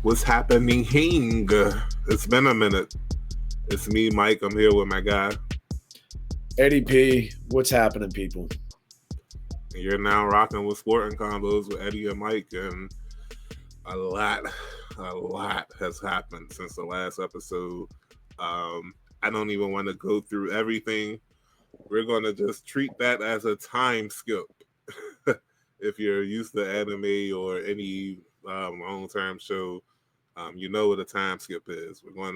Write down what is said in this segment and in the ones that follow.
What's happening? It's been a minute. It's me, Mike. I'm here with my guy. Eddie P, what's happening, people? And you're now rocking with Sporting Convos with Eddie and Mike. And a lot, a lot has happened since the last episode. I don't even want to go through everything. We're going to just treat that as a time skip. If you're used to anime or any long-term show, you know what a time skip is. We're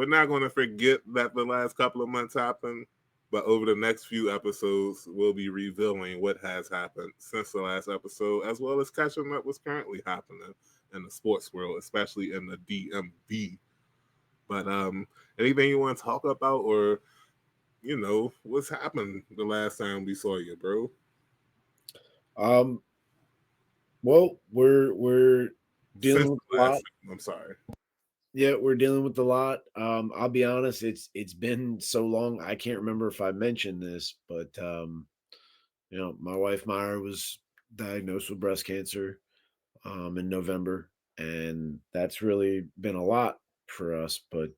not going to forget that the last couple of months happened, but over the next few episodes, we'll be revealing what has happened since the last episode, as well as catching up what's currently happening in the sports world, especially in the DMV. But anything you want to talk about, or what's happened the last time we saw you, bro? Um, well, we're Since dealing with the a lot. last, I'm sorry. Yeah, we're dealing with a lot. I'll be honest, it's been so long. I can't remember if I mentioned this, but my wife Myra was diagnosed with breast cancer in November, and that's really been a lot for us. But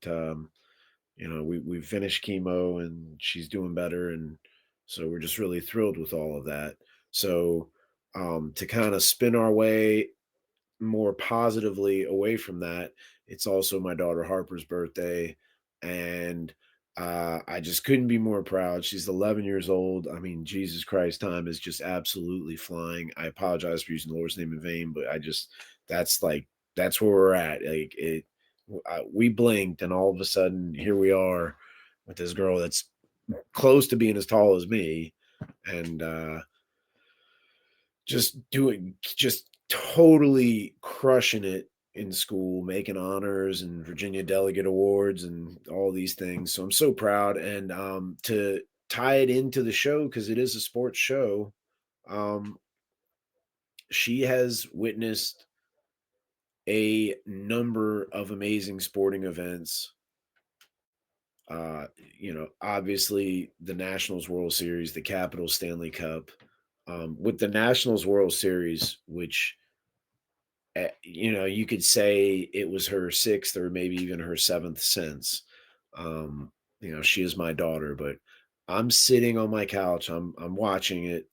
we finished chemo and she's doing better, and so we're just really thrilled with all of that. So to kind of spin our way more positively away from that, it's also my daughter Harper's birthday, and I just couldn't be more proud. She's 11 years old. I mean, Jesus Christ, time is just absolutely flying. I apologize for using the Lord's name in vain, but that's like that's where we're at. Like we blinked, and all of a sudden, here we are with this girl that's close to being as tall as me, and just totally crushing it in school, making honors and Virginia delegate awards and all these things. So I'm so proud. And to tie it into the show, because it is a sports show, um, she has witnessed a number of amazing sporting events. Obviously the Nationals World Series, the Capitals Stanley Cup. With the Nationals World Series, which you could say it was her sixth or maybe even her seventh since. She is my daughter, but I'm sitting on my couch. I'm watching it.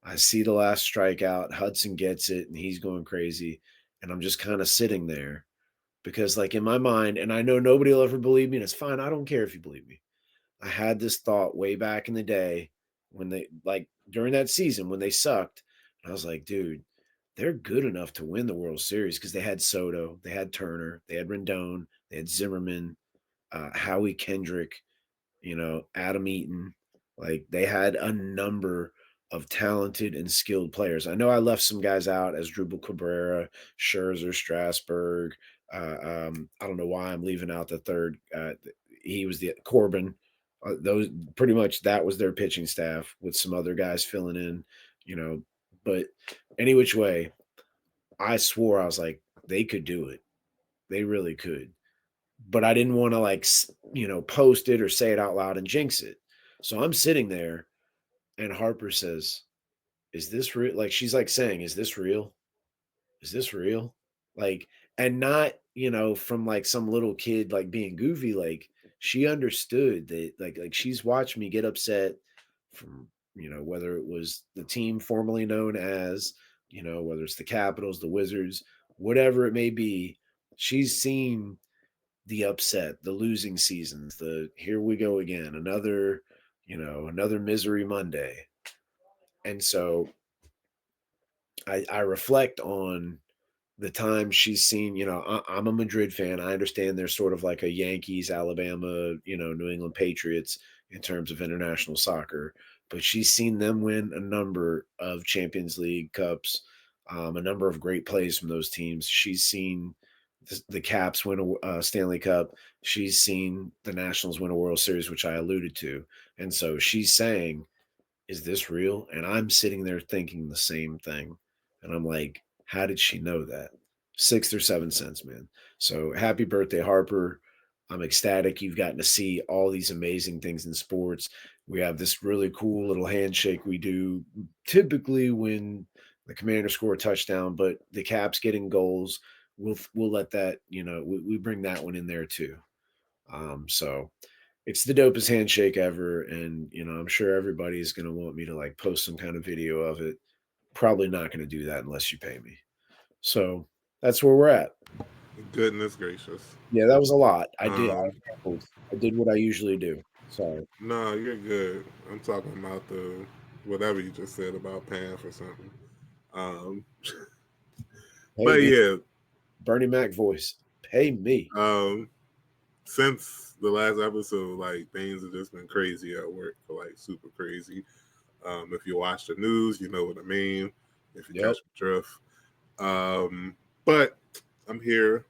I see the last strikeout. Hudson gets it, and he's going crazy, and I'm just kind of sitting there because, like, in my mind, and I know nobody will ever believe me, and it's fine. I don't care if you believe me. I had this thought way back in the day when they like during that season when they sucked. And I was like, dude, they're good enough to win the World Series because they had Soto, they had Turner, they had Rendon, they had Zimmerman, Howie Kendrick, Adam Eaton. Like they had a number of talented and skilled players. I know I left some guys out as Drupal Cabrera, Scherzer, Strasburg. I don't know why I'm leaving out the third. He was the Corbin. Those pretty much that was their pitching staff with some other guys filling in. You know, but any which way, I swore I was like they could do it. They really could, but I didn't want to post it or say it out loud and jinx it. So I'm sitting there and Harper says, "Is this real?" Like she's like saying, "Is this real? Is this real?" Like and not, from like some little kid like being goofy, like she understood that like she's watched me get upset from, whether it was the team formerly known as, whether it's the Capitals, the Wizards, whatever it may be, she's seen the upset, the losing seasons, the here we go again, another misery Monday. And so I reflect on the time she's seen, I'm a Madrid fan. I understand there's sort of like a Yankees, Alabama, New England Patriots in terms of international soccer, but she's seen them win a number of Champions League cups, a number of great plays from those teams. She's seen the Caps win a Stanley Cup. She's seen the Nationals win a World Series, which I alluded to. And so she's saying, is this real? And I'm sitting there thinking the same thing. And I'm like, how did she know that? Sixth or seventh sense, man. So happy birthday, Harper. I'm ecstatic you've gotten to see all these amazing things in sports. We have this really cool little handshake we do typically when the Commanders score a touchdown, but the Caps getting goals. we'll let that, we bring that one in there too. So it's the dopest handshake ever, and I'm sure everybody's gonna want me to like post some kind of video of it. Probably not gonna do that unless you pay me. So that's where we're at. Goodness gracious. Yeah, that was a lot. Um, I did what I usually do. Sorry. no, you're good. I'm talking about the whatever you just said about paying for something. Um, Hey but man, yeah, Bernie Mac voice. Pay me. um, since the last episode, like things have just been crazy at work, like super crazy. If you watch the news, you know what I mean. If you Yep. catch my drift, but I'm here.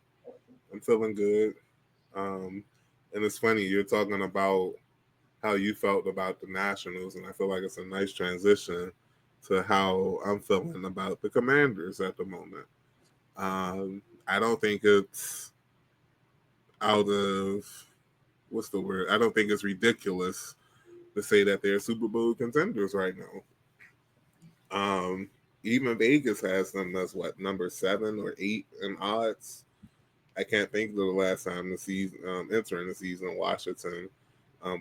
I'm feeling good. Um, and it's funny you're talking about how you felt about the Nationals, and I feel like it's a nice transition to how I'm feeling about the Commanders at the moment. I don't think it's out of what's the word? I don't think it's ridiculous to say that they're Super Bowl contenders right now. Um, Even Vegas has them as what number 7 or 8 in odds. I can't think of the last time the season entering the season Washington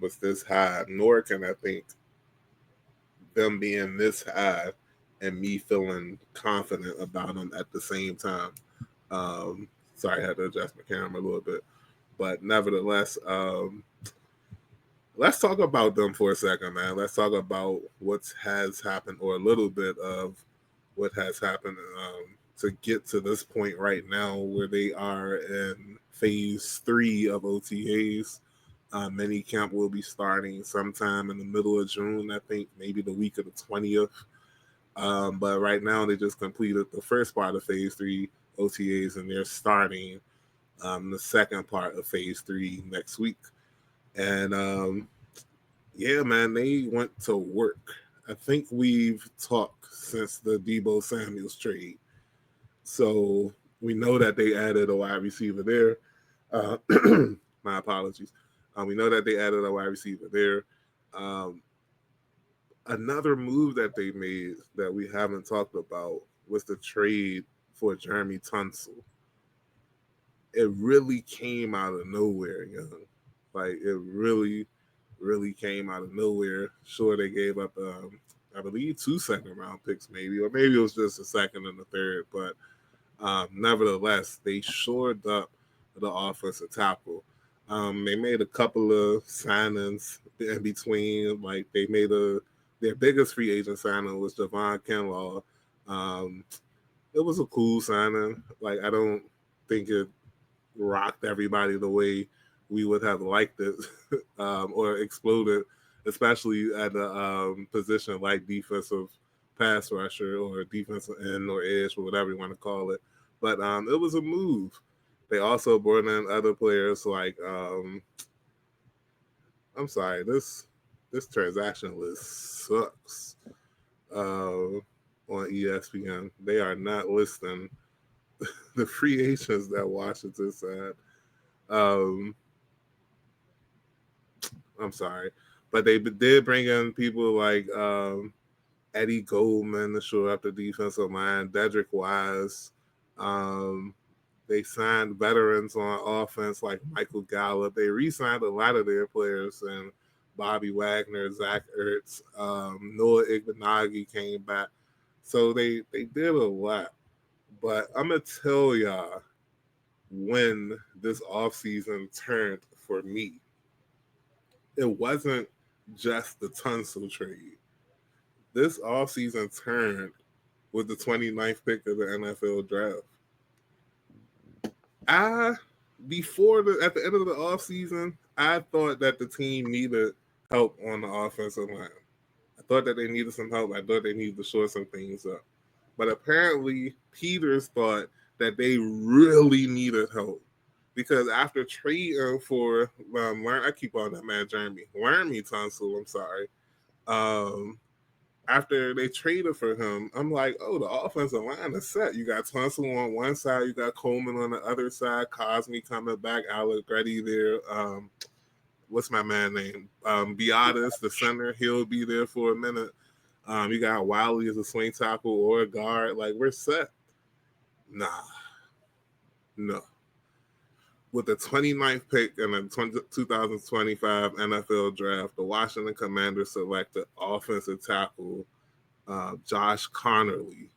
was this high. Nor can I think them being this high and me feeling confident about them at the same time. Sorry, I had to adjust my camera a little bit, but nevertheless, let's talk about them for a second, man. Let's talk about what has happened, or a little bit of what has happened to get to this point right now, where they are in phase 3 of OTAs. Mini camp will be starting sometime in the middle of June, I think, maybe the week of the 20th. But right now, they just completed the first part of phase 3 OTAs, and they're starting the second part of phase 3 next week. And yeah, man, they went to work. I think we've talked since the Debo Samuels trade. So we know that they added a wide receiver there. Uh, my apologies. We know that they added a wide receiver there. Um, Another move that they made that we haven't talked about was the trade for Jeremy Tunsil. It really came out of nowhere, young. Like it really came out of nowhere. Sure, they gave up, I believe, 2 second round picks, maybe, or maybe it was just a second and a third. But nevertheless, they shored up the offensive tackle. They made a couple of signings in between. Like they made their biggest free agent signing was Javon Kinlaw. Um, it was a cool signing. Like I don't think it rocked everybody the way we would have liked it or exploded, especially at a position like defensive pass rusher or defensive end or edge or whatever you want to call it. But it was a move. They also brought in other players like I'm sorry, this transaction list sucks. On ESPN, they are not listing the free agents that Washington said. Um, I'm sorry, but they did bring in people like Eddie Goldman to shore up the defensive line, Dedrick Wise. Um, they signed veterans on offense like Michael Gallup. They re-signed a lot of their players, and Bobby Wagner, Zach Ertz, Noah Igbenogany came back. So they did a lot. But I'm gonna tell y'all when this offseason turned for me. It wasn't just the Tunsil trade. This offseason turned with the 29th pick of the NFL draft. I Before at the end of the offseason, I thought that the team needed help on the offensive line. I thought that they needed some help. I thought they needed to shore some things up. But apparently, Peters thought that they really needed help because after trading for I keep on that man Jeremy Tunsil. I'm sorry. Um, After they traded for him, I'm like, oh, the offensive line is set. You got Tunsil on one side, you got Coleman on the other side, Cosme coming back, Allegretti there. What's my man name? Beatis, the center, he'll be there for a minute. You got Wiley as a swing tackle or a guard. Like we're set. Nah, No. With the 29th pick in the 2025 NFL Draft, the Washington Commanders selected offensive tackle Josh Connerly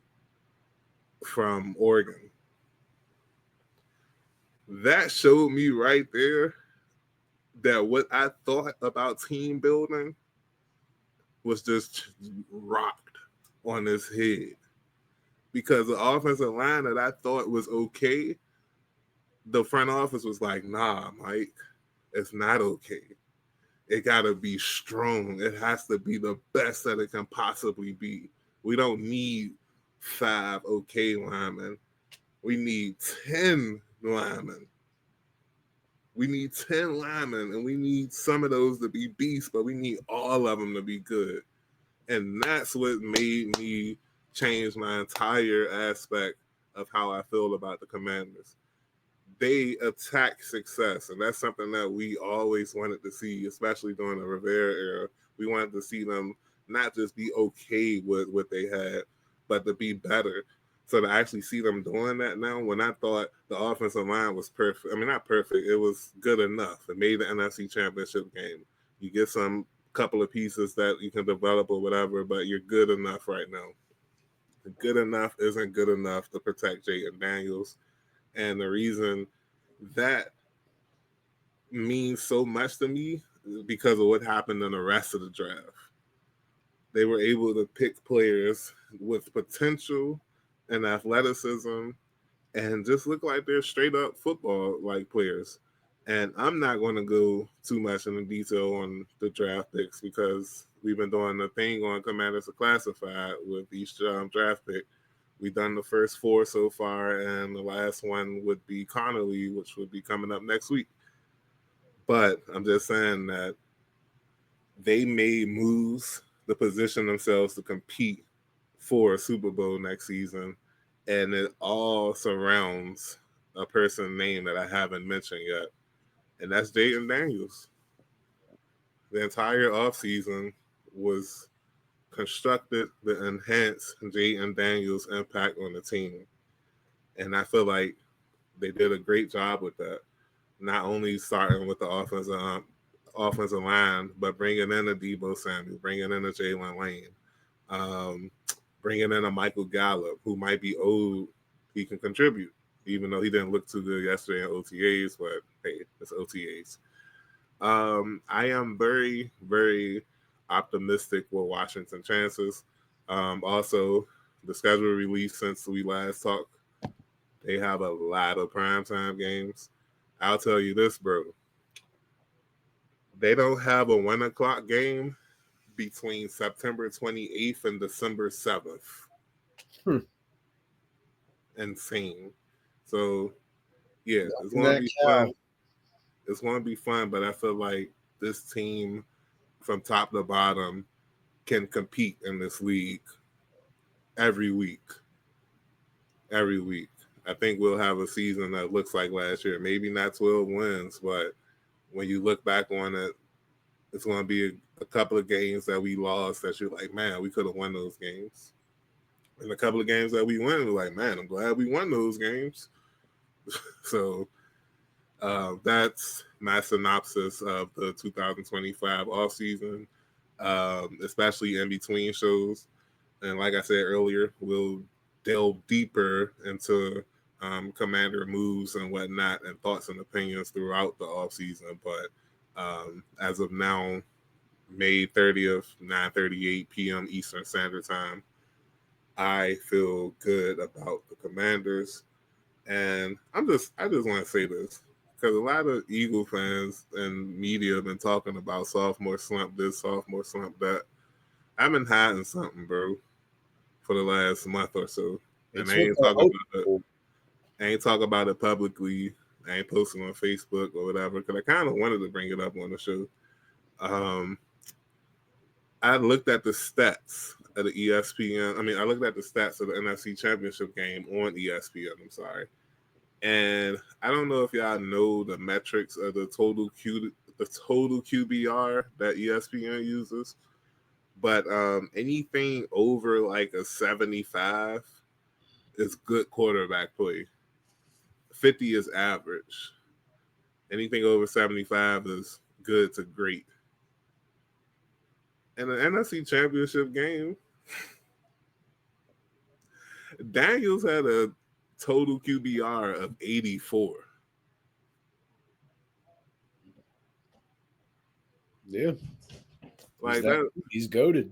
from Oregon. That showed me right there that what I thought about team building was just rocked on his head. Because the offensive line that I thought was okay, the front office was like, nah, Mike, it's not okay. It got to be strong. It has to be the best that it can possibly be. We don't need 5 okay linemen. We need 10 linemen. We need 10 linemen, and we need some of those to be beasts, but we need all of them to be good. And that's what made me change my entire aspect of how I feel about the Commanders. They attack success, and that's something that we always wanted to see, especially during the Rivera era. We wanted to see them not just be okay with what they had, but to be better. So to actually see them doing that now, when I thought the offensive line was perfect, I mean, not perfect, it was good enough. It made the NFC Championship game. You get some couple of pieces that you can develop or whatever, but you're good enough right now. Good enough isn't good enough to protect Jayden Daniels. And the reason that means so much to me is because of what happened in the rest of the draft. They were able to pick players with potential and athleticism and just look like they're straight up football like players. And I'm not going to go too much into detail on the draft picks because we've been doing the thing on Commanders Classified with each draft pick. We've done the first 4 so far, and the last one would be Connolly, which would be coming up next week. But I'm just saying that they made moves to position themselves to compete for a Super Bowl next season, and it all surrounds a person name that I haven't mentioned yet, and that's Jayden Daniels. The entire offseason was constructed to enhance Jayden Daniels' impact on the team, and I feel like they did a great job with that. Not only starting with the offensive line, but bringing in a Debo Samuel, bringing in a Jalen Lane, um, bringing in a Michael Gallup, who might be old, he can contribute, even though he didn't look too good yesterday in OTAs. But hey, it's OTAs. I am very, very optimistic with Washington chances. Also, the schedule release since we last talked, they have a lot of primetime games. I'll tell you this, bro. They don't have a 1 o'clock game between September 28th and December 7th. Hmm. Insane. So, yeah, it's Milking going to that be cow. fun. It's going to be fun, but I feel like this team from top to bottom can compete in this league every week. Every week. I think we'll have a season that looks like last year. Maybe not 12 wins, but when you look back on it, it's going to be a couple of games that we lost that you're like, man, we could have won those games. And a couple of games that we won, we're like, man, I'm glad we won those games. So that's my synopsis of the 2025 offseason, especially in between shows. And like I said earlier, we'll delve deeper into commander moves and whatnot and thoughts and opinions throughout the offseason. But as of now, May 30th, 9:38 p.m. Eastern Standard Time, I feel good about the Commanders. And I just want to say this because a lot of Eagle fans and media have been talking about sophomore slump this, sophomore slump that. I've been hiding something, bro, for the last month or so, and It's what the hope. I ain't talk about it publicly. I ain't posting on Facebook or whatever because I kind of wanted to bring it up on the show. Um, I looked at the stats of the ESPN. I mean, I looked at the stats of the NFC Championship game on ESPN. I'm sorry, and I don't know if y'all know the metrics of the total QBR that ESPN uses, but anything over like a 75 is good quarterback play. 50 is average. Anything over 75 is good to great. In the NFC Championship game, Daniels had a total QBR of 84. Yeah, Like that, he's goated.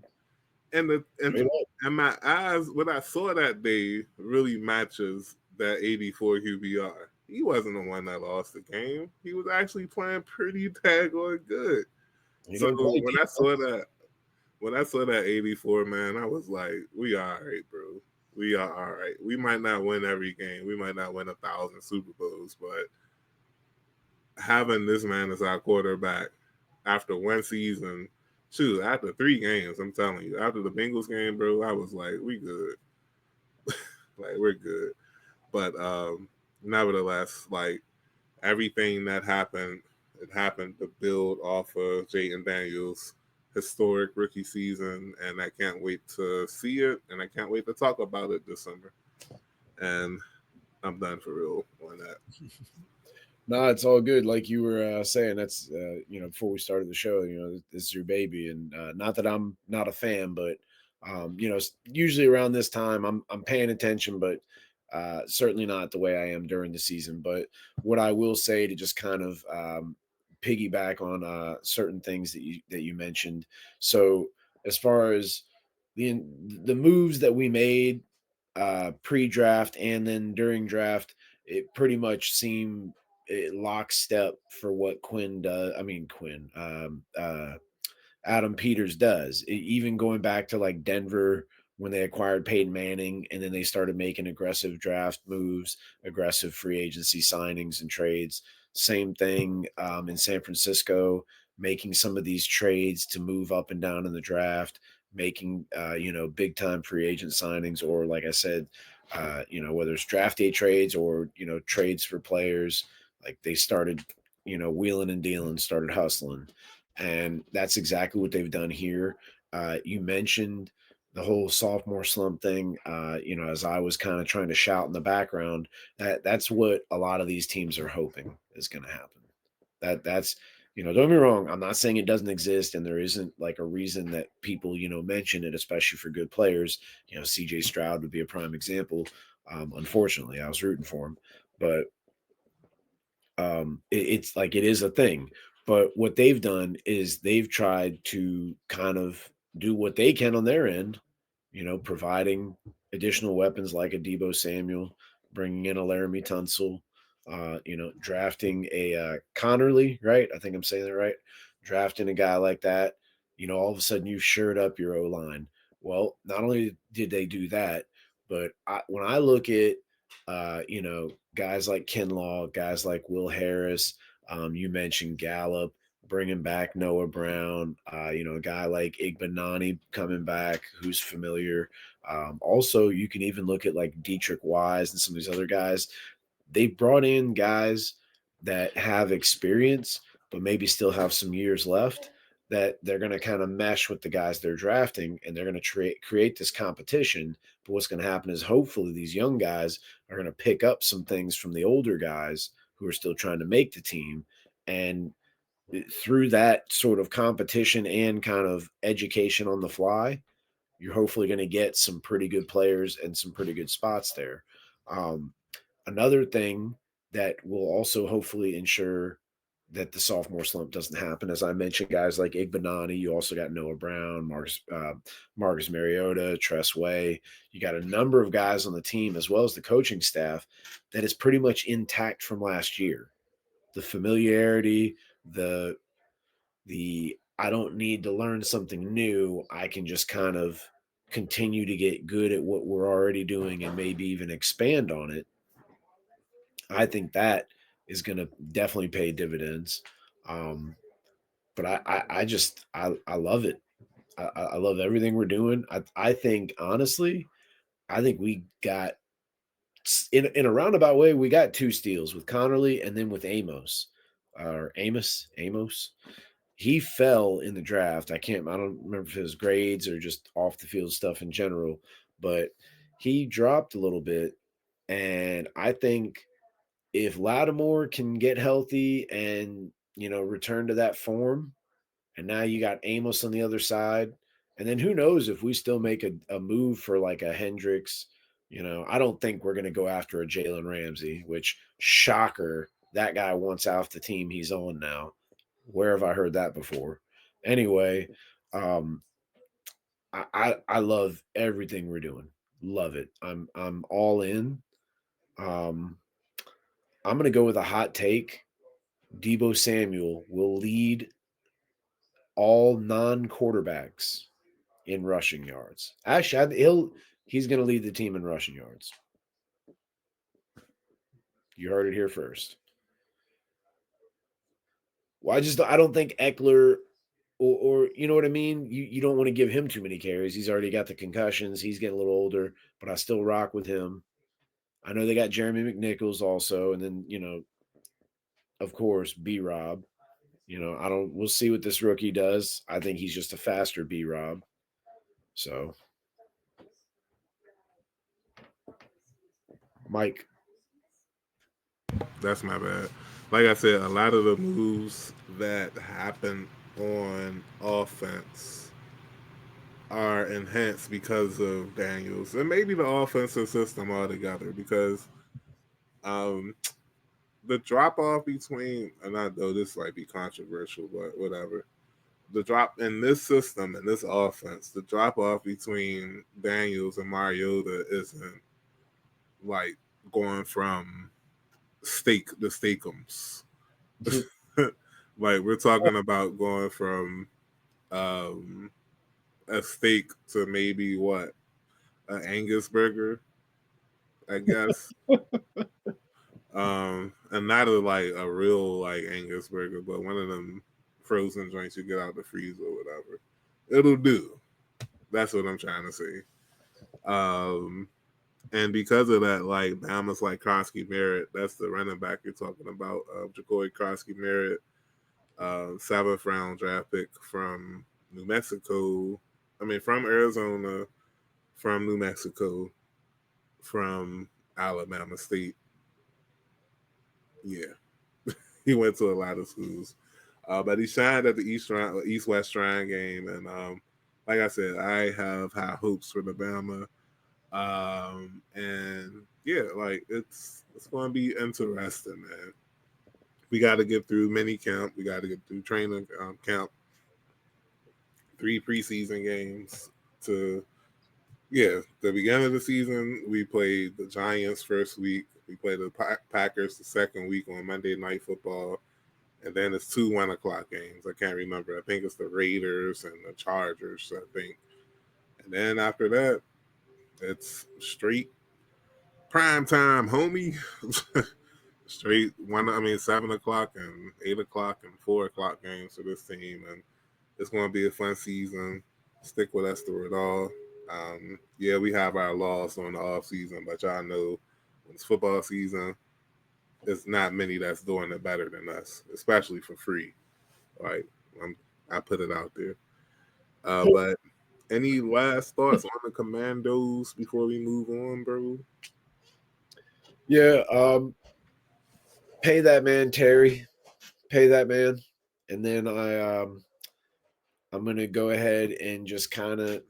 and the Straight up. and my eyes when I saw that day really matches that 84 QBR. He wasn't the one that lost the game. He was actually playing pretty daggone good. He So didn't play when I saw that 84, man, I was like, we are all right, bro. We are all right. We might not win every game. We might not win 1,000 Super Bowls, but having this man as our quarterback after one season, shoot, after 3 games, I'm telling you, after the Bengals game, bro, I was like, we good. Like, we're good. But nevertheless, like, everything that happened, it happened to build off of Jayden Daniels' historic rookie season, and I can't wait to see it, and I can't wait to talk about it this summer. And I'm done for real on that. No, it's all good. Like you were saying, that's before we started the show, this is your baby, and not that I'm not a fan, but usually around this time I'm paying attention, but certainly not the way I am during the season. But what I will say to just kind of piggyback on certain things that you mentioned. So as far as the moves that we made pre-draft and then during draft, it pretty much seemed lockstep for what Quinn does. I mean Quinn, Adam Peters does. Even going back to like Denver when they acquired Peyton Manning, and then they started making aggressive draft moves, aggressive free agency signings and trades. Same thing in San Francisco, making some of these trades to move up and down in the draft, making big time free agent signings, or like I said, whether it's draft day trades or trades for players. Like they started, wheeling and dealing, started hustling, and that's exactly what they've done here. You mentioned the whole sophomore slump thing. As I was kind of trying to shout in the background, that's what a lot of these teams are hoping is going to happen. That's don't get me wrong. I'm not saying it doesn't exist, and there isn't like a reason that people mention it, especially for good players. C.J. Stroud would be a prime example. Unfortunately, I was rooting for him, but it's like it is a thing. But what they've done is they've tried to kind of do what they can on their end, providing additional weapons like a Debo Samuel, bringing in a Laramie Tunsil, drafting a Connerly, right? I think I'm saying that right. Drafting a guy like that, all of a sudden you've shored up your O line. Well, not only did they do that, but when I look at guys like Kinlaw, guys like Will Harris. You mentioned Gallup, bringing back Noah Brown. A guy like Igbenani coming back, who's familiar. Also, you can even look at like Dietrich Wise and some of these other guys. They've brought in guys that have experience, but maybe still have some years left, that they're going to kind of mesh with the guys they're drafting, and they're going to create this competition. But what's going to happen is hopefully these young guys are going to pick up some things from the older guys who are still trying to make the team. And through that sort of competition and kind of education on the fly, you're hopefully going to get some pretty good players and some pretty good spots there. Um, Another thing that will also hopefully ensure that the sophomore slump doesn't happen, as I mentioned, guys like Igbenani. You also got Noah Brown, Marcus Mariota, Tress Way. You got a number of guys on the team, as well as the coaching staff, that is pretty much intact from last year. The familiarity, the I don't need to learn something new. I can just kind of continue to get good at what we're already doing and maybe even expand on it. I think that is going to definitely pay dividends. Um, but I love it. I love everything we're doing. I think honestly, I think we got in a roundabout way, we got 2 steals with Connerly and then with Amos or Amos. He fell in the draft. I don't remember if it was grades or just off the field stuff in general, but he dropped a little bit. And I think if Lattimore can get healthy and return to that form, and now you got Amos on the other side, and then who knows if we still make a move for like a Hendricks. I don't think we're going to go after a Jalen Ramsey, which shocker, that guy wants off the team he's on now. Where have I heard that before? Anyway, um, I love everything we're doing. Love it. I'm all in. Um, I'm gonna go with a hot take. Debo Samuel will lead all non-quarterbacks in rushing yards. Actually, he's gonna lead the team in rushing yards. You heard it here first. Well, I don't think Eckler or you know what I mean? You don't want to give him too many carries. He's already got the concussions. He's getting a little older, but I still rock with him. I know they got Jeremy McNichols also, and then of course, B Rob. I don't we'll see what this rookie does. I think he's just a faster B Rob. So Mike. That's my bad. Like I said, a lot of the moves that happen on offense are enhanced because of Daniels and maybe the offensive system altogether. Because um, the drop off between, and I know this might be controversial, but whatever. The drop in this system and this offense, the drop off between Daniels and Mariota isn't like going from steak to steakums. Like we're talking about going from um, a steak to maybe what, an Angus burger, I guess. And not like a real like Angus burger, but one of them frozen joints you get out the freezer or whatever. It'll do. That's what I'm trying to say. Um, and because of that, like Bama's like Krosky Merritt, that's the running back you're talking about. Jacoby Krosky Merritt, 7th round draft pick from New Mexico. I mean, from Arizona, from New Mexico, from Alabama State. Yeah, he went to a lot of schools, but he shined at the East West Shrine game, and like I said, I have high hopes for the Bama, and yeah, like it's going to be interesting, man. We got to get through mini camp. We got to get through training camp. 3 preseason games to the beginning of the season. We played the Giants first week. We played the Packers the second week on Monday Night Football, and then it's 2 1 o'clock games. I can't remember. I think it's the Raiders and the Chargers. I think, and then after that, it's straight prime time, homie. Straight one. I mean, 7 o'clock and 8 o'clock and 4 o'clock games for this team, and it's going to be a fun season. Stick with us through it all. Yeah, we have our loss on the off season, but y'all know when it's football season, there's not many that's doing it better than us, especially for free. Like I put it out there. But any last thoughts on the Commandos before we move on, bro? Yeah, pay that man, Terry. Pay that man. And then I'm gonna go ahead and just kind of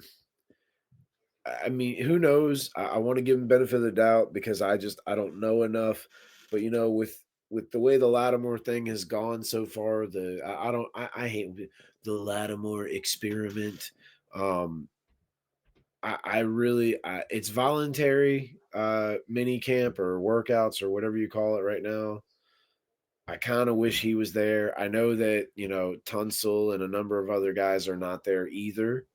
I mean, who knows? I want to give him benefit of the doubt because I don't know enough. But with the way the Lattimore thing has gone so far, I hate the Lattimore experiment. Um, I really it's voluntary mini camp or workouts or whatever you call it right now. I kind of wish he was there. I know that Tunsil and a number of other guys are not there either.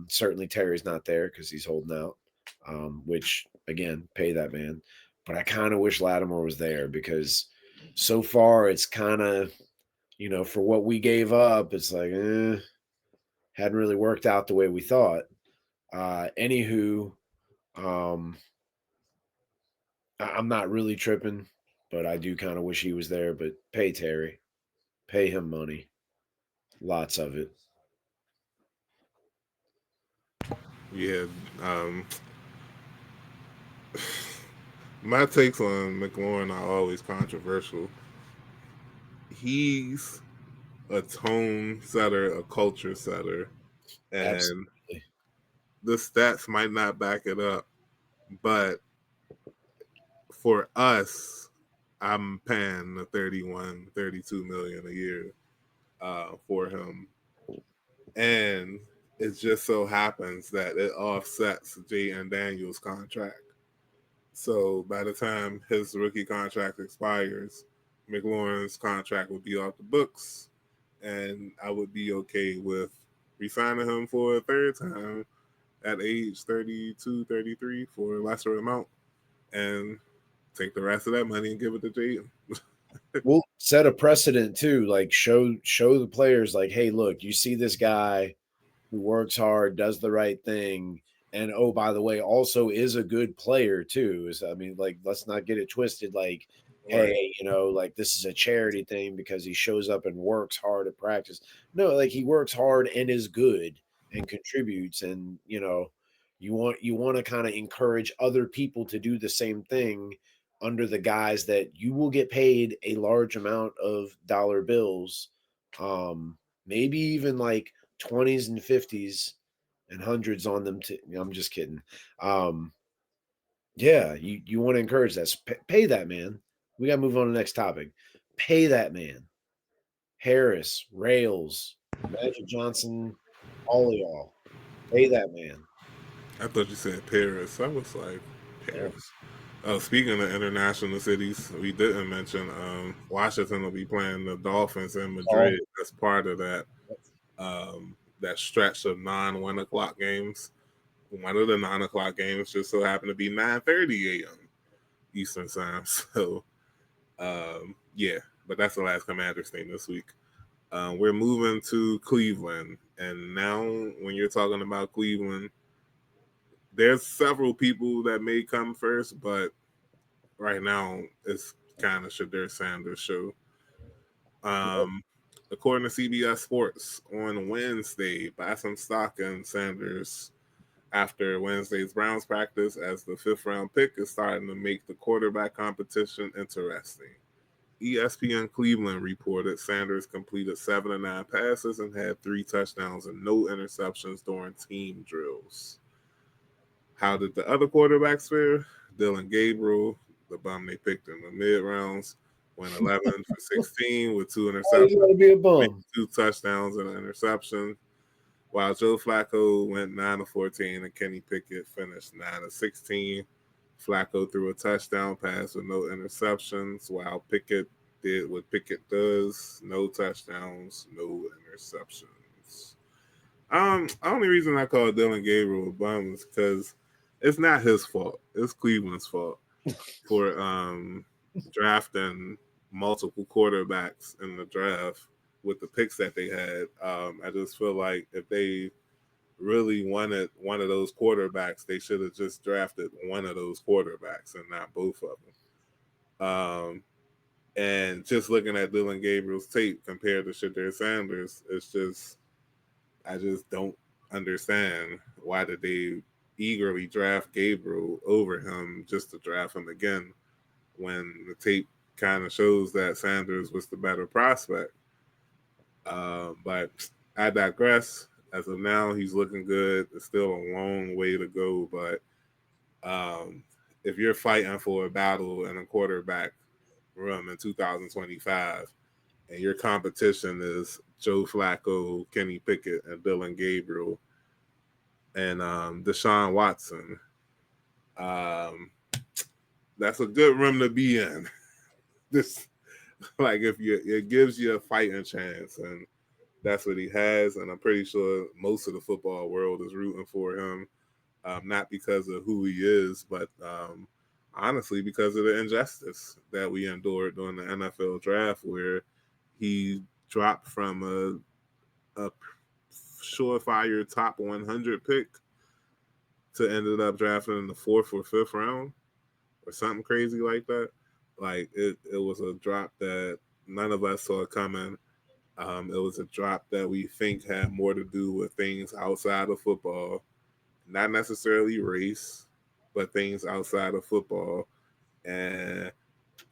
Certainly Terry's not there because he's holding out. Which again, pay that man. But I kind of wish Lattimore was there because so far it's kind of for what we gave up, it's like hadn't really worked out the way we thought. Anywho, um, I'm not really tripping, but I do kind of wish he was there. But pay Terry, pay him money, lots of it. Yeah, um, My takes on McLaurin are always controversial. He's a tone setter, a culture setter, and Absolutely. the stats might not back it up, but for us, I'm paying the 31, 32 million a year for him. And it just so happens that it offsets Jaden Daniels' contract. So by the time his rookie contract expires, McLaurin's contract would be off the books, and I would be okay with resigning him for a third time at age 32, 33 for a lesser amount and take the rest of that money and give it to Jaden. We'll set a precedent too. Like show the players like, hey, look, you see this guy who works hard, does the right thing, and oh, by the way, also is a good player too. I mean, like, let's not get it twisted. Like, Right. hey, like this is a charity thing because he shows up and works hard at practice. No, like he works hard and is good and contributes, and you want to kind of encourage other people to do the same thing under the guise that you will get paid a large amount of dollar bills, maybe even like 20s and 50s and hundreds on them too. I'm just kidding. Um, yeah, you want to encourage that. Pay that man. We got to move on to the next topic. Pay that man. Harris, Rails, Magic Johnson, all of y'all. Pay that man. I thought you said Paris. I was like, Oh, Paris. Oh, speaking of international cities, we didn't mention Washington will be playing the Dolphins in all. Madrid. That's part of that stretch of non 1 o'clock games. One of the 9 o'clock games just so happened to be 9:30 a.m. Eastern time. So yeah, but that's the last Commanders thing this week. We're moving to Cleveland, and now when you're talking about Cleveland, there's several people that may come first, but right now it's kind of Shedeur Sanders' show. Um, According to CBS Sports, on Wednesday, buy some stock in Sanders after Wednesday's Browns practice, as the fifth round pick is starting to make the quarterback competition interesting. ESPN Cleveland reported Sanders completed 7 of 9 passes and had 3 touchdowns and no interceptions during team drills. How did the other quarterbacks fare? Dylan Gabriel, the bum they picked in the mid rounds, went 11 for 16 with 2 interceptions, you got to be a bum. 2 touchdowns and an interception. While Joe Flacco went 9 of 14 and Kenny Pickett finished 9 of 16. Flacco threw a touchdown pass with no interceptions, while Pickett did what Pickett does: no touchdowns, no interceptions. Only reason I call Dylan Gabriel a bum is because it's not his fault. It's Cleveland's fault for drafting multiple quarterbacks in the draft with the picks that they had. I just feel like if they really wanted one of those quarterbacks, they should have just drafted one of those quarterbacks and not both of them. And just looking at Dylan Gabriel's tape compared to Shedeur Sanders, it's just I just don't understand why did they eagerly draft Gabriel over him just to draft him again when the tape kind of shows that Sanders was the better prospect. But I digress. As of now, he's looking good. It's still a long way to go, but um, if you're fighting for a battle in a quarterback room in 2025, and your competition is Joe Flacco, Kenny Pickett, and Dylan Gabriel, and Deshaun Watson, um, that's a good room to be in. This, like, if you it gives you a fighting chance, and that's what he has. And I'm pretty sure most of the football world is rooting for him, not because of who he is, but honestly because of the injustice that we endured during the NFL draft, where he dropped from a surefire top 100 pick to ended up drafting in the fourth or fifth round or something crazy like that. Like it was a drop that none of us saw coming. It was a drop that we think had more to do with things outside of football, not necessarily race, but things outside of football. And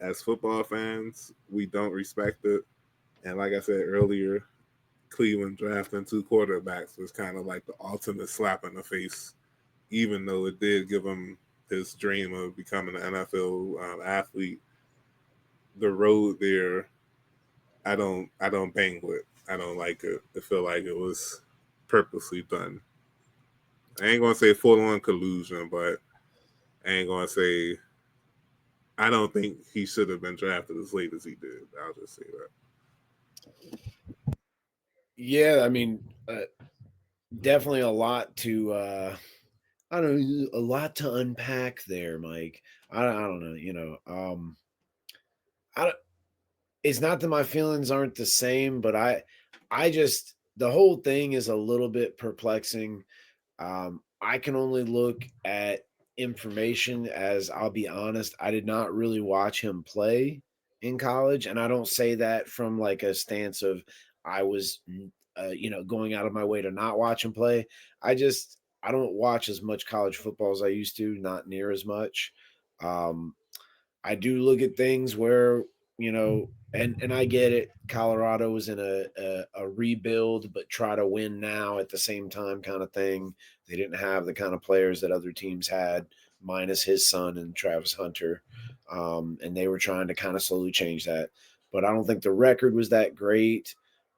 as football fans, we don't respect it. And like I said earlier, Cleveland drafting two quarterbacks was kind of like the ultimate slap in the face, even though it did give him his dream of becoming an NFL athlete. The road there, I don't bang with. I don't like it. I feel like it was purposely done. I ain't gonna say full on collusion, but I ain't gonna say I don't think he should have been drafted as late as he did. I'll just say Yeah, I mean, definitely a lot to I don't know, a lot to unpack there, Mike. I don't know, I don't, it's not that my feelings aren't the same, but I just the whole thing is a little bit perplexing. I can only look at information as I'll be honest, I did not really watch him play in college. And I don't say that from like a stance of I was, going out of my way to not watch him play. I don't watch as much college football as I used to, not near as much. Um, I do look at things where, and I get it. Colorado was in a rebuild, but try to win now at the same time kind of thing. They didn't have the kind of players that other teams had, minus his son and Travis Hunter. And they were trying to kind of slowly change that. But I don't think the record was that great.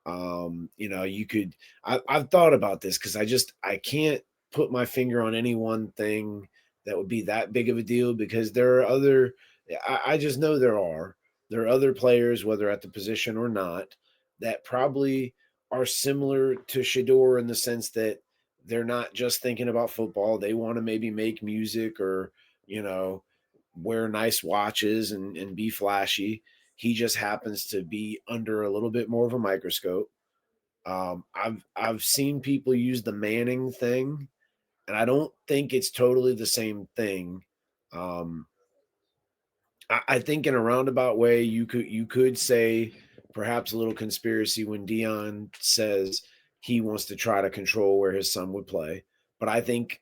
You could, I've thought about this because I can't put my finger on any one thing that would be that big of a deal because there are other I just know there are other players, whether at the position or not, that probably are similar to Shedeur in the sense that they're not just thinking about football. They want to maybe make music or, you know, wear nice watches and be flashy. He just happens to be under a little bit more of a microscope. I've seen people use the Manning thing, and I don't think it's totally the same thing. Um, I think in a roundabout way, you could say perhaps a little conspiracy when Dion says he wants to try to control where his son would play. But I think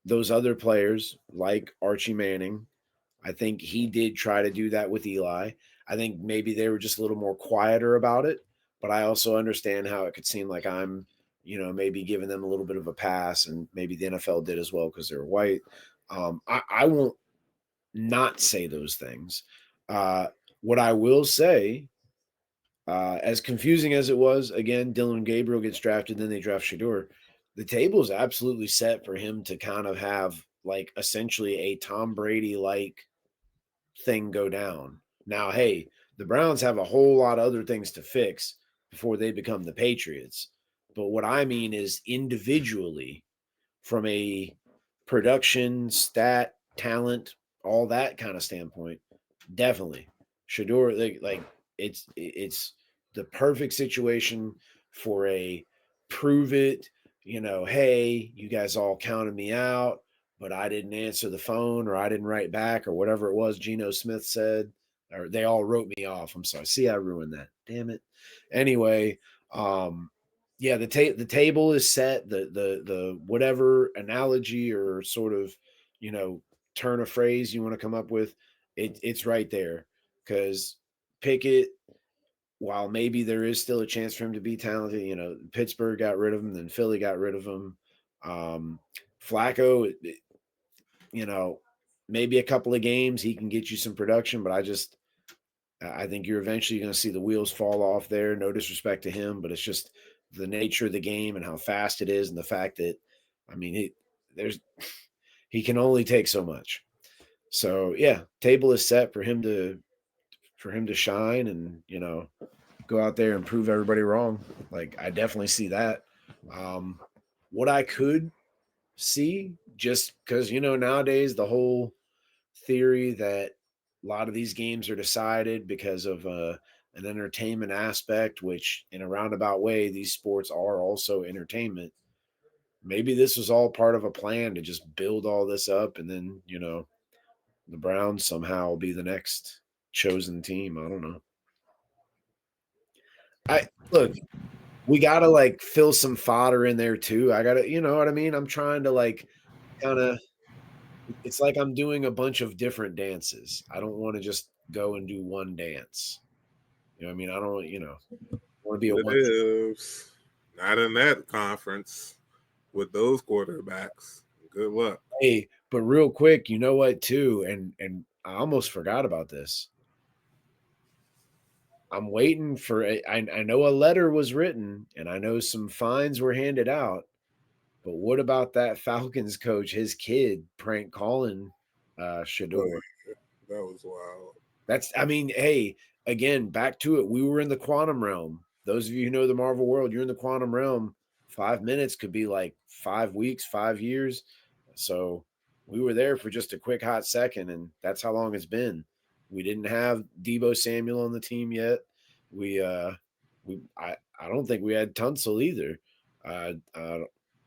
those other players, like Archie Manning, I think he did try to do that with Eli. I think maybe they were just a little more quieter about it. But I also understand how it could seem like I'm, maybe giving them a little bit of a pass, and maybe the NFL did as well because they're white. I won't not say those things. Uh, what I will say, as confusing as it was, again, Dylan Gabriel gets drafted, then they draft Shedeur. The table is absolutely set for him to kind of have like essentially a Tom Brady like thing go down. Now, hey, the Browns have a whole lot of other things to fix before they become the Patriots. But what I mean is individually, from a production, stat, talent, all that kind of standpoint, definitely. Shador, like it's the perfect situation for a prove it, hey, you guys all counted me out, but I didn't answer the phone or I didn't write back or whatever it was Geno Smith said, or they all wrote me off. I'm sorry. See, I ruined that. Damn it. Anyway, yeah, the table is set. The whatever analogy or sort of you know turn of phrase you want to come up with, it's right there. Because Pickett, while maybe there is still a chance for him to be talented, Pittsburgh got rid of him, then Philly got rid of him. Um, Flacco, you know, maybe a couple of games he can get you some production, but I think you're eventually going to see the wheels fall off there. No disrespect to him, but it's just the nature of the game and how fast it is, and the fact that, I mean, there's he can only take so much. So yeah, table is set for him to shine and go out there and prove everybody wrong. Like I definitely see that. Um, what I could see, just because nowadays the whole theory that a lot of these games are decided because of an entertainment aspect, which in a roundabout way, these sports are also entertainment. Maybe this was all part of a plan to just build all this up, and then the Browns somehow will be the next chosen team. I don't know. I look, we gotta like fill some fodder in there too. I gotta, you know what I mean? I'm trying to like kind of. It's like I'm doing a bunch of different dances. I don't want to just go and do one dance. You know what I mean? I don't, want to be a It one. is not in that conference with those quarterbacks. Good luck. Hey, but real quick, you know what too? And I almost forgot about this. I'm waiting for I know a letter was written and I know some fines were handed out, but what about that Falcons coach, his kid prank calling Oh, Shedeur? yeah, that was wild. That's I mean, hey, again, back to it. We were in the quantum realm. Those of you who know the Marvel world, you're in the quantum realm. 5 minutes could be like 5 weeks, 5 years. So we were there for just a quick hot second, and that's how long it's been. We didn't have Debo Samuel on the team yet. We I don't think we had Tunsil either.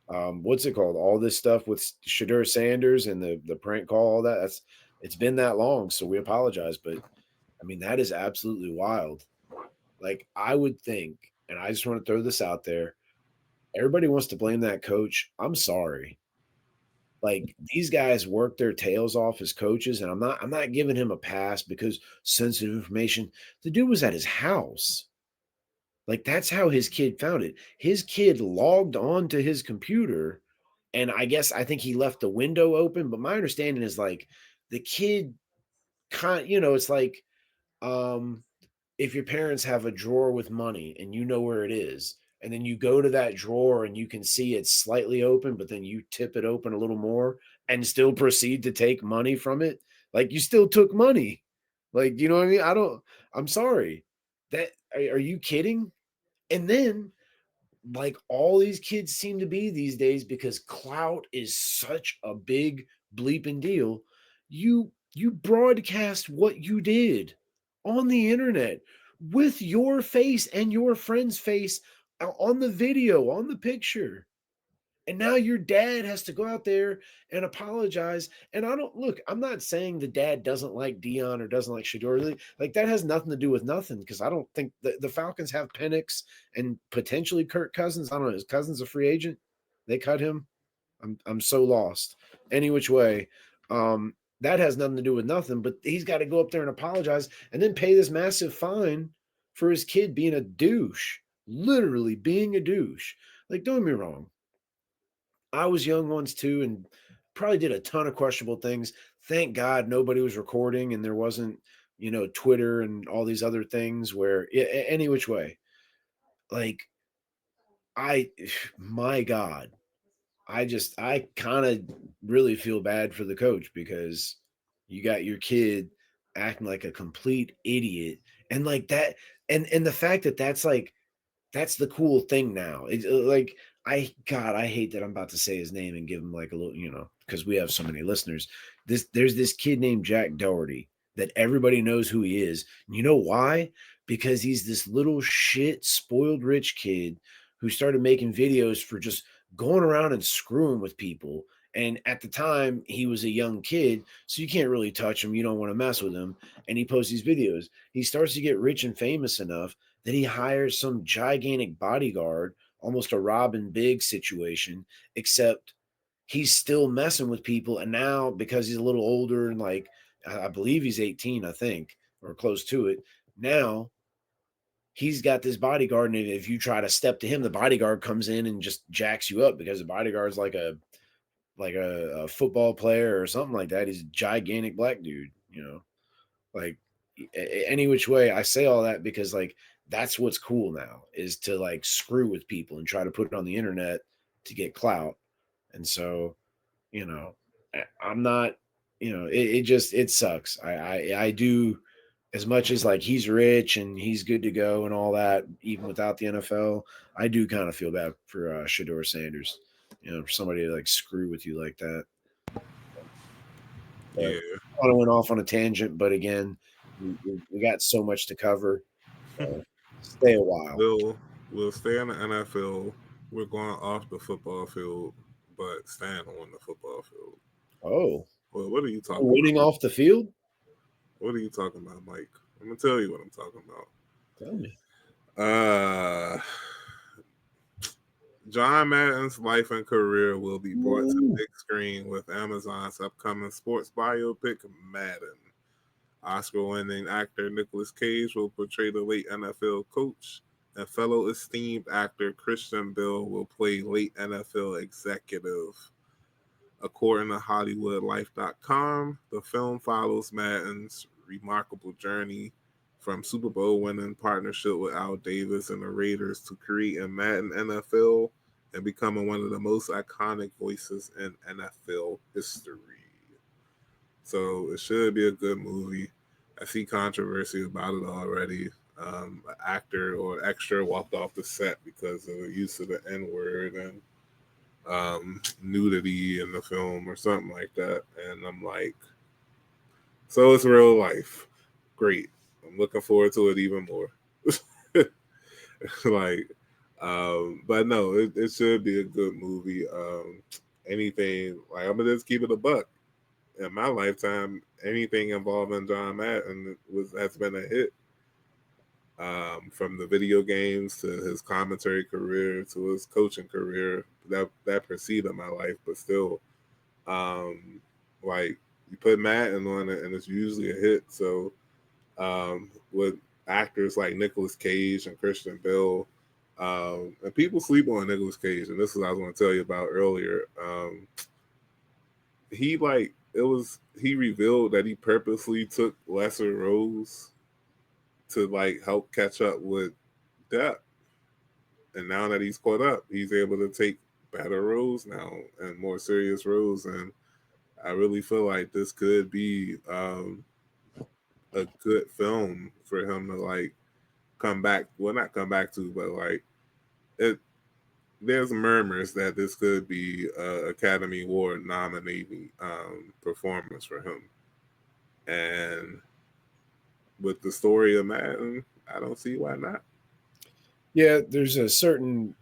What's it called? All this stuff with Shedeur Sanders and the prank call, all that. It's been that long, so we apologize, but I mean that is absolutely wild. Like I would think, and I just want to throw this out there. Everybody wants to blame that coach. I'm sorry. Like these guys work their tails off as coaches, and I'm not giving him a pass because sensitive information. The dude was at his house. Like that's how his kid found it. His kid logged on to his computer, and I think he left the window open. But my understanding is like the kid it's like um if your parents have a drawer with money and you know where it is, and then you go to that drawer and you can see it's slightly open, but then you tip it open a little more and still proceed to take money from it, like you still took money. Like, you know what I mean? I'm sorry. That are you kidding? And then like all these kids seem to be these days because clout is such a big bleeping deal. You broadcast what you did on the internet with your face and your friend's face on the video, on the picture. And now your dad has to go out there and apologize. And I don't look, I'm not saying the dad doesn't like Dion or doesn't like Shedeur. Like that has nothing to do with nothing because I don't think the Falcons have Penix and potentially Kirk Cousins. I don't know. Is Cousins a free agent? They cut him. I'm so lost. Any which way. That has nothing to do with nothing, but he's got to go up there and apologize and then pay this massive fine for his kid being a douche, literally being a douche. Like, don't get me wrong. I was young once too, and probably did a ton of questionable things. Thank God nobody was recording, and there wasn't, Twitter and all these other things where any which way. Like I, my God, I kind of really feel bad for the coach because you got your kid acting like a complete idiot, and like that, and the fact that that's the cool thing now. It's like I hate that I'm about to say his name and give him like a little, because we have so many listeners. There's this kid named Jack Doherty that everybody knows who he is. And you know why? Because he's this little shit spoiled rich kid who started making videos for just going around and screwing with people. And at the time, he was a young kid, so you can't really touch him. You don't want to mess with him. And he posts these videos. He starts to get rich and famous enough that he hires some gigantic bodyguard, almost a Robin Big situation, except he's still messing with people. And now, because he's a little older and like, I believe he's 18, I think, or close to it. Now he's got this bodyguard. And if you try to step to him, the bodyguard comes in and just jacks you up because the bodyguard's like a football player or something like that. He's a gigantic black dude. Like any which way, I say all that because like that's what's cool now is to like screw with people and try to put it on the internet to get clout. And so, you know, I'm not, it just it sucks. I do, as much as like he's rich and he's good to go and all that, even without the NFL, I do kind of feel bad for Shedeur Sanders, for somebody to like screw with you like that. But Yeah. kind of went off on a tangent, but again, we got so much to cover. So stay a while. We'll stay in the NFL. We're going off the football field, but staying on the football field. Oh, Well, what are you talking winning about? off the field? What are you talking about, Mike? I'm gonna tell you what I'm talking about. Tell me. Uh, John Madden's life and career will be brought to Woo. big screen with Amazon's upcoming sports biopic, Madden. Oscar-winning actor Nicolas Cage will portray the late NFL coach, and fellow esteemed actor Christian Bale will play late NFL executive. According to HollywoodLife.com, the film follows Madden's remarkable journey from Super Bowl winning partnership with Al Davis and the Raiders to creating Madden NFL and becoming one of the most iconic voices in NFL history. So it should be a good movie. I see controversy about it already. An actor or extra walked off the set because of the use of the N word and nudity in the film or something like that. And I'm like, so it's real life. Great. I'm looking forward to it even more. like, but no, it should be a good movie. Anything like I'm gonna just keep it a buck. In my lifetime, anything involving John Madden has been a hit. From the video games to his commentary career to his coaching career, that preceded my life, but still, um, like you put Madden on it, and it's usually a hit. So with actors like Nicolas Cage and Christian Bale, and people sleep on Nicolas Cage, and this is what I was going to tell you about earlier. He revealed that he purposely took lesser roles to like help catch up with depth. And now that he's caught up, he's able to take better roles now and more serious roles. And I really feel like this could be a good film for him to like come back. Well, not come back to, but like it. There's murmurs that this could be a Academy Award nominating performance for him. And with the story of Madden, I don't see why not. Yeah, there's a certain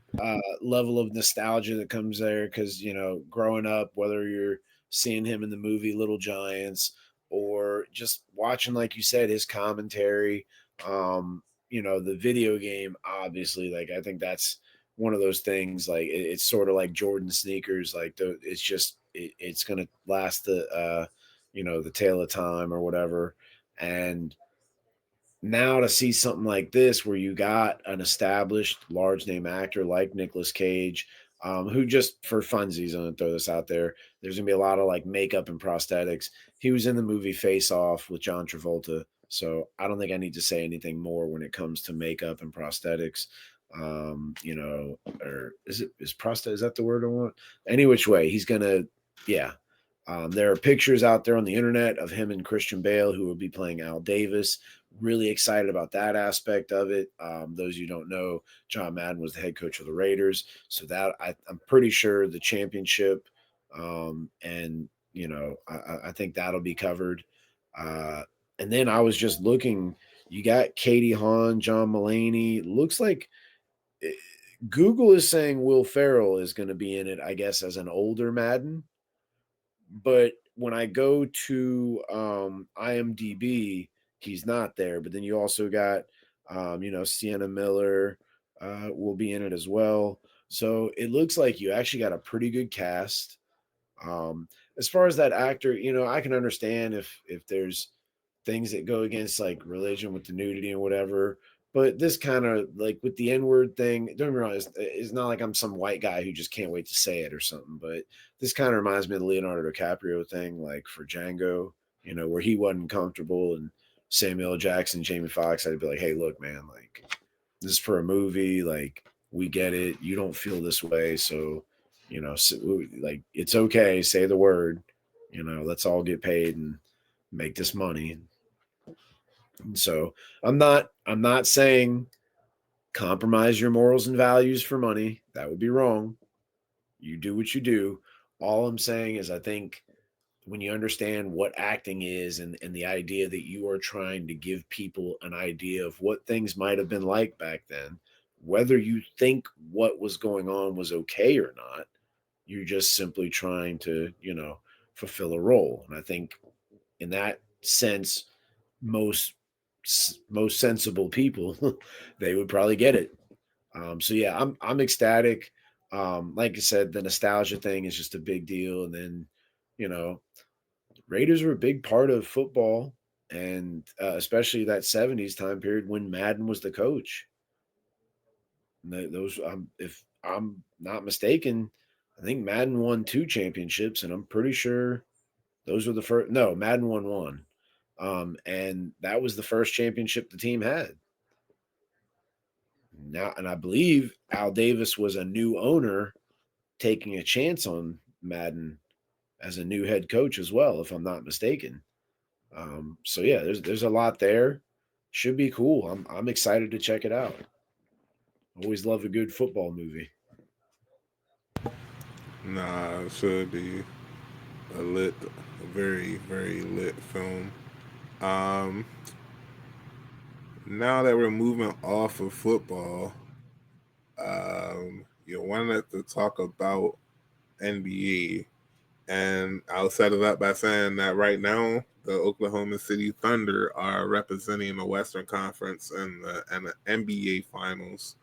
level of nostalgia that comes there because growing up, whether you're seeing him in the movie Little Giants or just watching, like you said, his commentary, the video game, obviously, like I think that's one of those things. Like it's sort of like Jordan sneakers. Like it's just it's gonna last the tail of time or whatever, and now to see something like this where you got an established large name actor like Nicolas Cage, who just for funsies, I'm gonna throw this out there. There's gonna be a lot of like makeup and prosthetics. He was in the movie Face Off with John Travolta, so I don't think I need to say anything more when it comes to makeup and prosthetics. Or is that the word I want? Any which way, he's gonna, yeah. There are pictures out there on the internet of him and Christian Bale, who will be playing Al Davis. Really excited about that aspect of it. Those you don't know, John Madden was the head coach of the Raiders, so that I'm pretty sure the championship, and I think that'll be covered. Uh, and then I was just looking. You got Katie Hahn, John Mulaney. Looks like eh, Google is saying Will Ferrell is going to be in it, I guess, as an older Madden. But when I go to IMDb, he's not there. But then you also got, Sienna Miller will be in it as well. So it looks like you actually got a pretty good cast. Um, as far as that actor, I can understand if there's things that go against like religion with the nudity and whatever. But this kind of like with the N word thing, don't get me wrong, it's not like I'm some white guy who just can't wait to say it or something. But this kind of reminds me of the Leonardo DiCaprio thing, like for Django, where he wasn't comfortable and Samuel L. Jackson, Jamie Foxx, I'd be like, hey, look, man, like this is for a movie. Like we get it. You don't feel this way. Like it's okay. Say the word, let's all get paid and make this money. And so I'm not saying compromise your morals and values for money. That would be wrong. You do what you do. All I'm saying is I think when you understand what acting is and the idea that you are trying to give people an idea of what things might have been like back then, whether you think what was going on was okay or not, you're just simply trying to, fulfill a role. And I think in that sense, most most sensible people they would probably get it. So yeah, I'm ecstatic. Like I said, the nostalgia thing is just a big deal. And then, you know, Raiders were a big part of football, and especially that '70s time period when Madden was the coach. And those, if I'm not mistaken, I think Madden won 2 championships, and I'm pretty sure those were the first. No, Madden won one, and that was the first championship the team had. Now, and I believe Al Davis was a new owner taking a chance on Madden as a new head coach as well, if I'm not mistaken. So yeah, there's a lot there. Should be cool. I'm excited to check it out. Always love a good football movie. Nah, it should be a very, very lit film. Um, Now that we're moving off of football, you wanted to talk about NBA, and I'll set it up by saying that right now the Oklahoma City Thunder are representing the Western Conference and the NBA Finals,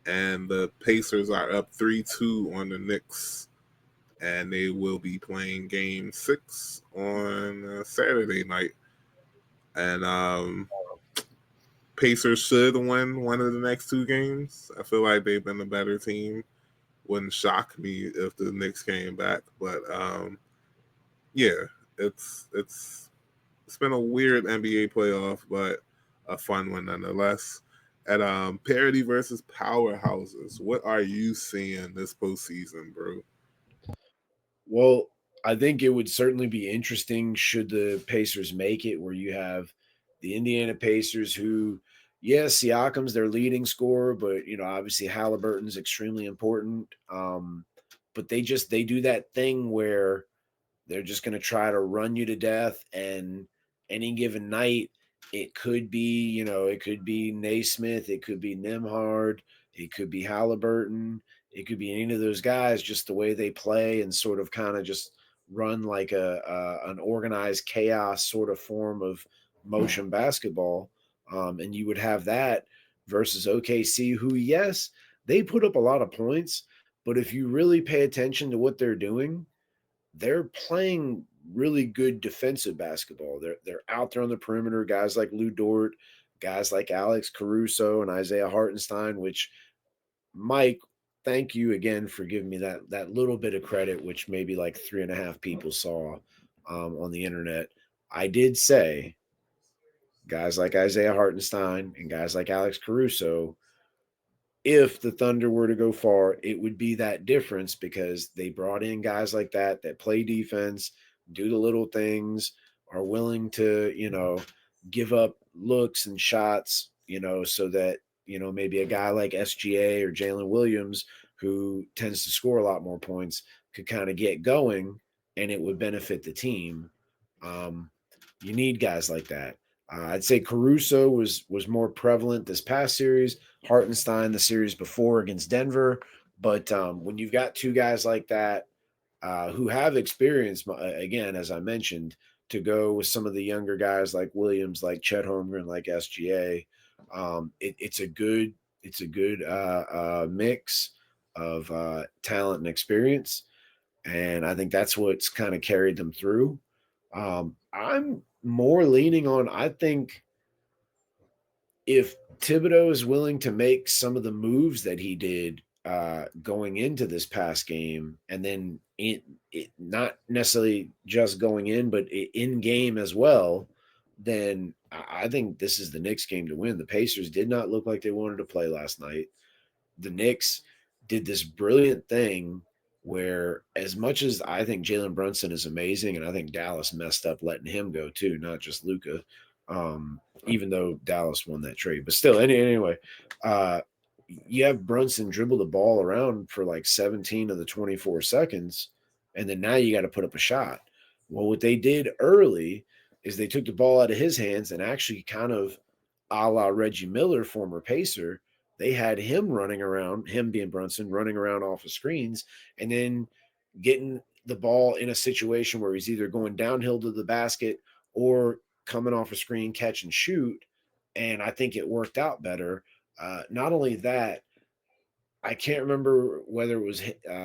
and the Pacers are up 3-2 on the Knicks, and they will be playing Game 6 on Saturday night. And Pacers should win one of the next 2 games. I feel like they've been a better team. Wouldn't shock me if the Knicks came back, but yeah, it's been a weird NBA playoff, but a fun one nonetheless. At parity versus powerhouses, what are you seeing this postseason, bro? Well, I think it would certainly be interesting should the Pacers make it, where you have the Indiana Pacers, who, yes, Siakam's their leading scorer, but obviously Halliburton's extremely important. But they do that thing where they're just going to try to run you to death. And any given night, it could be Naismith, it could be Nimhard, it could be Halliburton, it could be any of those guys. Just the way they play and sort of kind of just run like an organized chaos sort of form of motion basketball. And you would have that versus OKC, who, yes, they put up a lot of points, but if you really pay attention to what they're doing, they're playing really good defensive basketball. They're out there on the perimeter, guys like Lou Dort, guys like Alex Caruso and Isaiah Hartenstein. Which, Mike, thank you again for giving me that little bit of credit, which maybe like 3.5 people saw on the internet. I did say guys like Isaiah Hartenstein and guys like Alex Caruso, if the Thunder were to go far, it would be that difference, because they brought in guys like that play defense, do the little things, are willing to, give up looks and shots, so that, maybe a guy like SGA or Jalen Williams, who tends to score a lot more points, could kind of get going, and it would benefit the team. Um, you need guys like that. I'd say Caruso was more prevalent this past series. Hartenstein the series before against Denver. But when you've got two guys like that who have experience, again, as I mentioned, to go with some of the younger guys like Williams, like Chet Holmgren, like SGA, it's a good mix of talent and experience, and I think that's what's kind of carried them through. I'm more leaning on, I think, if Thibodeau is willing to make some of the moves that he did going into this past game, and then not necessarily just going in, but in game as well, then I think this is the Knicks game to win. The Pacers did not look like they wanted to play last night. The Knicks did this brilliant thing where, as much as I think Jalen Brunson is amazing, and I think Dallas messed up letting him go too, not just Luka, even though Dallas won that trade. But still, anyway, uh, you have Brunson dribble the ball around for like 17 of the 24 seconds, and then now you got to put up a shot. Well, what they did early is they took the ball out of his hands and actually kind of a la Reggie Miller, former Pacer, they had him running around, him being Brunson, running around off of screens, and then getting the ball in a situation where he's either going downhill to the basket or coming off a screen, catch and shoot. And I think it worked out better. Not only that, I can't remember whether it was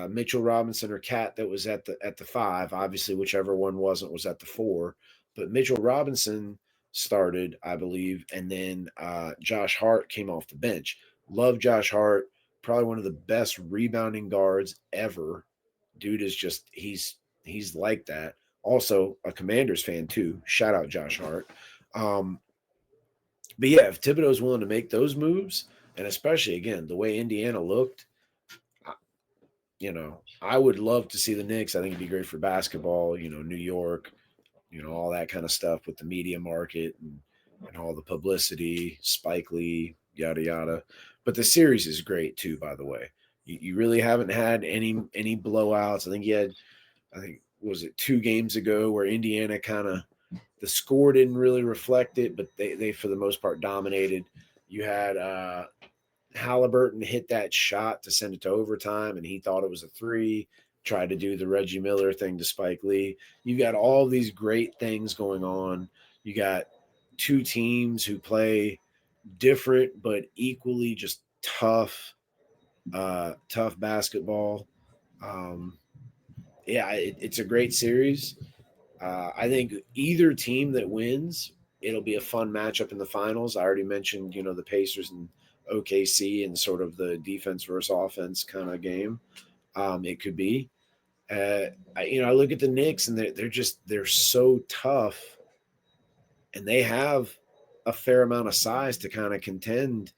Mitchell Robinson or Cat that was at the 5. Obviously, whichever one wasn't was at the 4. But Mitchell Robinson started, I believe, and then Josh Hart came off the bench. Love Josh Hart, probably one of the best rebounding guards ever. Dude is just he's like that. Also, a Commanders fan too. Shout out Josh Hart. Um, but yeah, if Thibodeau's willing to make those moves, and especially again the way Indiana looked, I would love to see the Knicks. I think it'd be great for basketball, New York, all that kind of stuff with the media market and all the publicity, Spike Lee, yada yada. But the series is great too, by the way. You really haven't had any blowouts. I think was it 2 games ago where Indiana kind of the score didn't really reflect it, but they for the most part dominated. You had Halliburton hit that shot to send it to overtime, and he thought it was a 3. Tried to do the Reggie Miller thing to Spike Lee. You got all these great things going on. You got 2 teams who play different but equally just tough basketball. Um, yeah, it's a great series. I think either team that wins, it'll be a fun matchup in the finals. I already mentioned, the Pacers and OKC and sort of the defense versus offense kind of game. It could be. I look at the Knicks and they're so tough, and they have a fair amount of size to kind of contend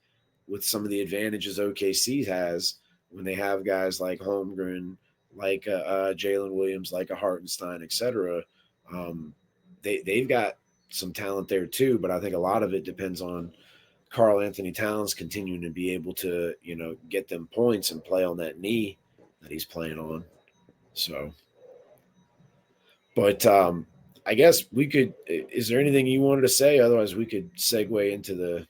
with some of the advantages OKC has when they have guys like Holmgren, like Jalen Williams, like a Hartenstein, etc. Um, they've got some talent there too, but I think a lot of it depends on Carl Anthony Towns continuing to be able to get them points and play on that knee that he's playing on. So, but I guess we could. Is there anything you wanted to say? Otherwise, we could segue into the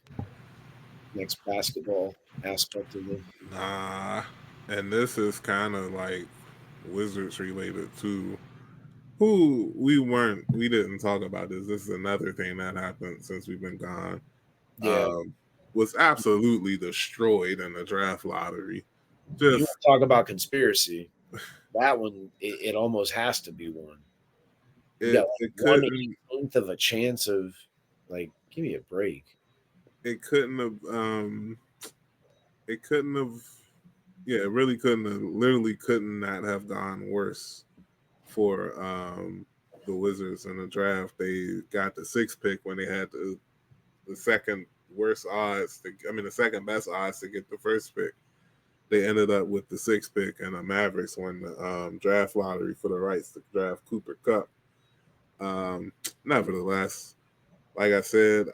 next basketball aspect of the. Nah, and this is kind of like Wizards related too. Who we didn't talk about this. This is another thing that happened since we've been gone. Yeah, Um, was absolutely destroyed in the draft lottery. you Just want to talk about conspiracy? That one, it almost has to be one. You got like it one couldn't eighteenth of a chance of like, give me a break. it couldn't have it couldn't have yeah, it really couldn't have literally couldn't not have gone worse for the Wizards in the draft. They got the 6th pick when they had the second worst odds the second best odds to get the 1st pick. They ended up with the 6th pick, and the Mavericks won the draft lottery for the rights to draft Cooper Cup. Nevertheless, like I said,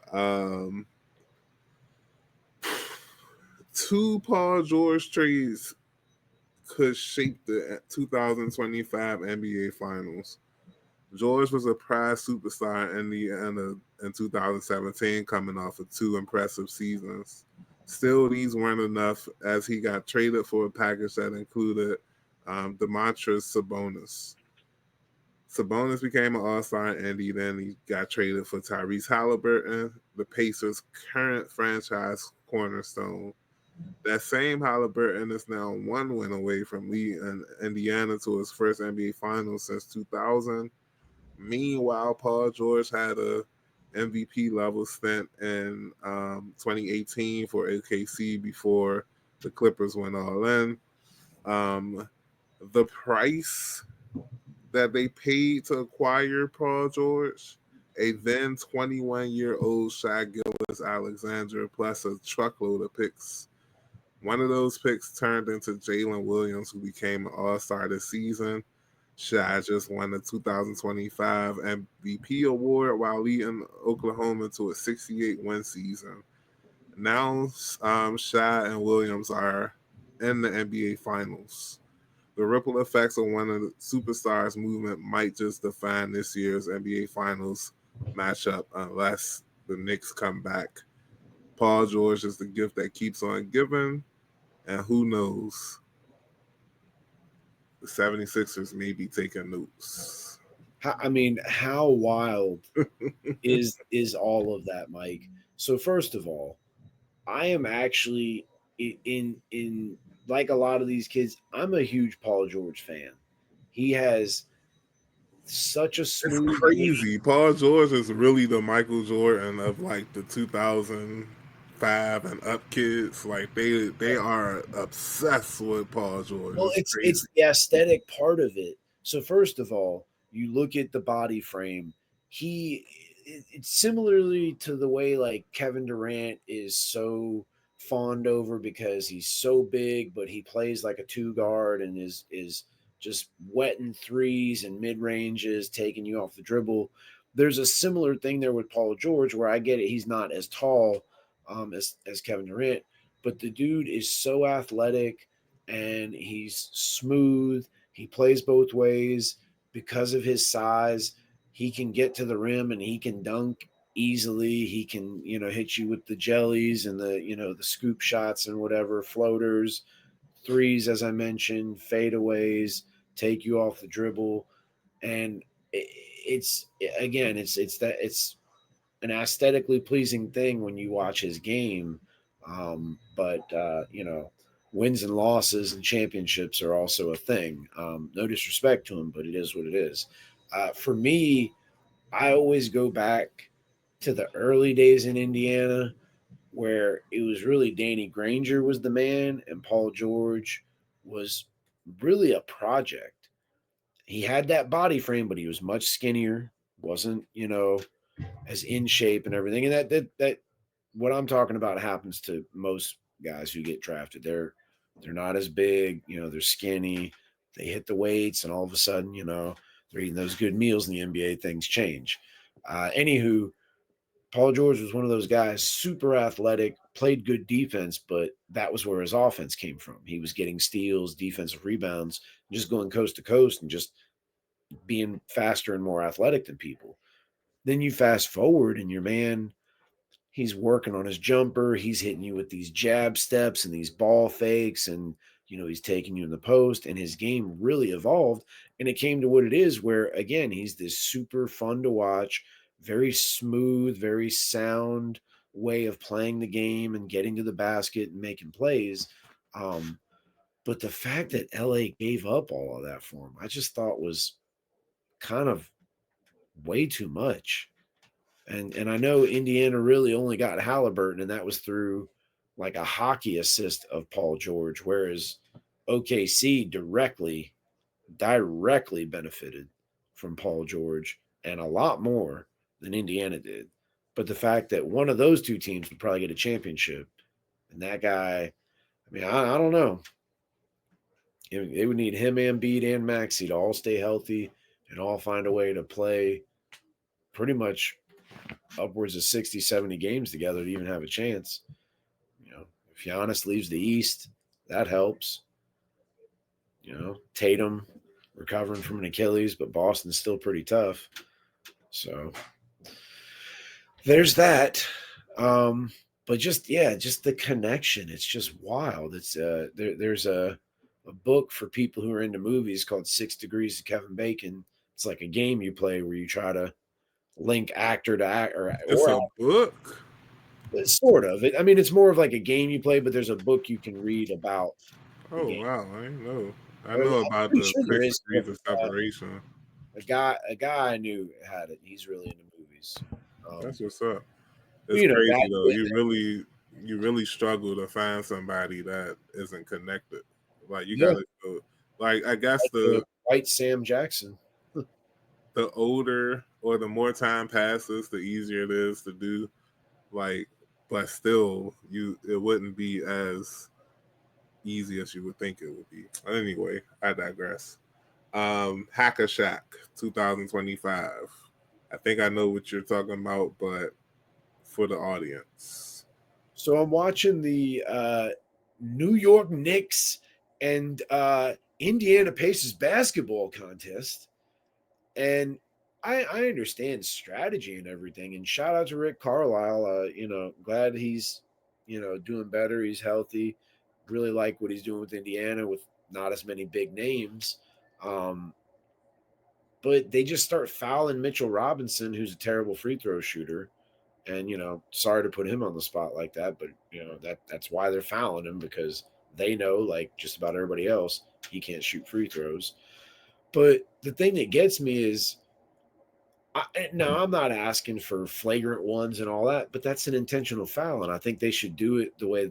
2 Paul George trades could shape the 2025 NBA Finals. George was a prize superstar in in 2017, coming off of 2 impressive seasons. Still, these weren't enough as he got traded for a package that included Demontres Sabonis. Sabonis became an All-Star in Indy, then he got traded for Tyrese Halliburton, the Pacers' current franchise cornerstone. That same Halliburton is now 1 win away from leading Indiana to his first NBA Finals since 2000. Meanwhile, Paul George had a MVP level stint in 2018 for OKC before the Clippers went all in. The price that they paid to acquire Paul George, a then 21-year-old Shai Gilgeous-Alexander, plus a truckload of picks. One of those picks turned into Jalen Williams, who became an All-Star this season. Shai just won the 2025 MVP award while leading Oklahoma to a 68-win season. Now, Shai and Williams are in the NBA Finals. The ripple effects of one of the superstars' movement might just define this year's NBA Finals matchup unless the Knicks come back. Paul George is the gift that keeps on giving, and who knows, the 76ers may be taking notes. How wild is all of that, Mike? So first of all, I am actually in like a lot of these kids, I'm a huge Paul George fan. He has such a It's smooth game. crazy. Paul George is really the Michael Jordan of like the 2005 and up kids. Like they are obsessed with Paul George. Well, It's it's crazy. the aesthetic part of it. So first of all, you look at the body frame. He it's similarly to the way like Kevin Durant is so fawned over because he's so big, but he plays like a two guard and is just wetting threes and mid ranges, taking you off the dribble. There's a similar thing there with Paul George, where I get it, he's not as tall as Kevin Durant, but the dude is so athletic and he's smooth. He plays both ways because of his size. He can get to the rim and he can dunk easily. He can, hit you with the jellies and the scoop shots and whatever, floaters, threes, as I mentioned, fadeaways, take you off the dribble. And it's again, it's an aesthetically pleasing thing when you watch his game. But wins and losses and championships are also a thing. No disrespect to him, but it is what it is. For me, I always go back to the early days in Indiana where it was really Danny Granger was the man and Paul George was really a project. He had that body frame, but he was much skinnier, wasn't, as in shape and everything. And that what I'm talking about happens to most guys who get drafted. They're not as big, they're skinny. They hit the weights, and all of a sudden, they're eating those good meals in the NBA. Things change. Anywho, Paul George was one of those guys, super athletic, played good defense, but that was where his offense came from. He was getting steals, defensive rebounds, just going coast to coast and just being faster and more athletic than people. Then you fast forward and your man, he's working on his jumper. He's hitting you with these jab steps and these ball fakes, and he's taking you in the post. And his game really evolved, and it came to what it is. Where again, he's this super fun to watch, very smooth, very sound way of playing the game and getting to the basket and making plays. Um, but the fact that LA gave up all of that for him, I just thought was kind of way too much. And I know Indiana really only got Halliburton, and that was through like a hockey assist of Paul George, whereas OKC directly benefited from Paul George and a lot more than Indiana did. But the fact that one of those two teams would probably get a championship, and that guy, I mean, I don't know. They would need him, Embiid, and Maxey to all stay healthy and all find a way to play pretty much upwards of 60, 70 games together to even have a chance. If Giannis leaves the East, that helps. Tatum recovering from an Achilles, but Boston's still pretty tough. So there's that. But just the connection. It's just wild. It's there's a book for people who are into movies called 6 Degrees of Kevin Bacon. It's like a game you play where you try to link actor to act It's or a book. sort of. I mean, it's more of like a game you play, but there's a book you can read about the Oh game. wow, I didn't know. I I'm know about pretty the sure there six is degrees of separation. a guy I knew had it. He's really into movies. That's what's up. But It's crazy back though. then, You really struggle to find somebody that isn't connected. Like you yeah, gotta go. Like I guess like the white Sam Jackson. the older or the more time passes, the easier it is to do. Like, but still, it wouldn't be as easy as you would think it would be. Anyway, I digress. Hack-a-Shaq 2025. I think I know what you're talking about, but for the audience. So I'm watching the New York Knicks and Indiana Pacers basketball contest, and I understand strategy and everything. And shout out to Rick Carlisle. Glad he's doing better. He's healthy. Really like what he's doing with Indiana with not as many big names. Um, but they just start fouling Mitchell Robinson, who's a terrible free throw shooter, And sorry to put him on the spot like that, but that's why they're fouling him, because they know, like just about everybody else, he can't shoot free throws. But the thing that gets me is, now I'm not asking for flagrant ones and all that, but that's an intentional foul, and I think they should do it the way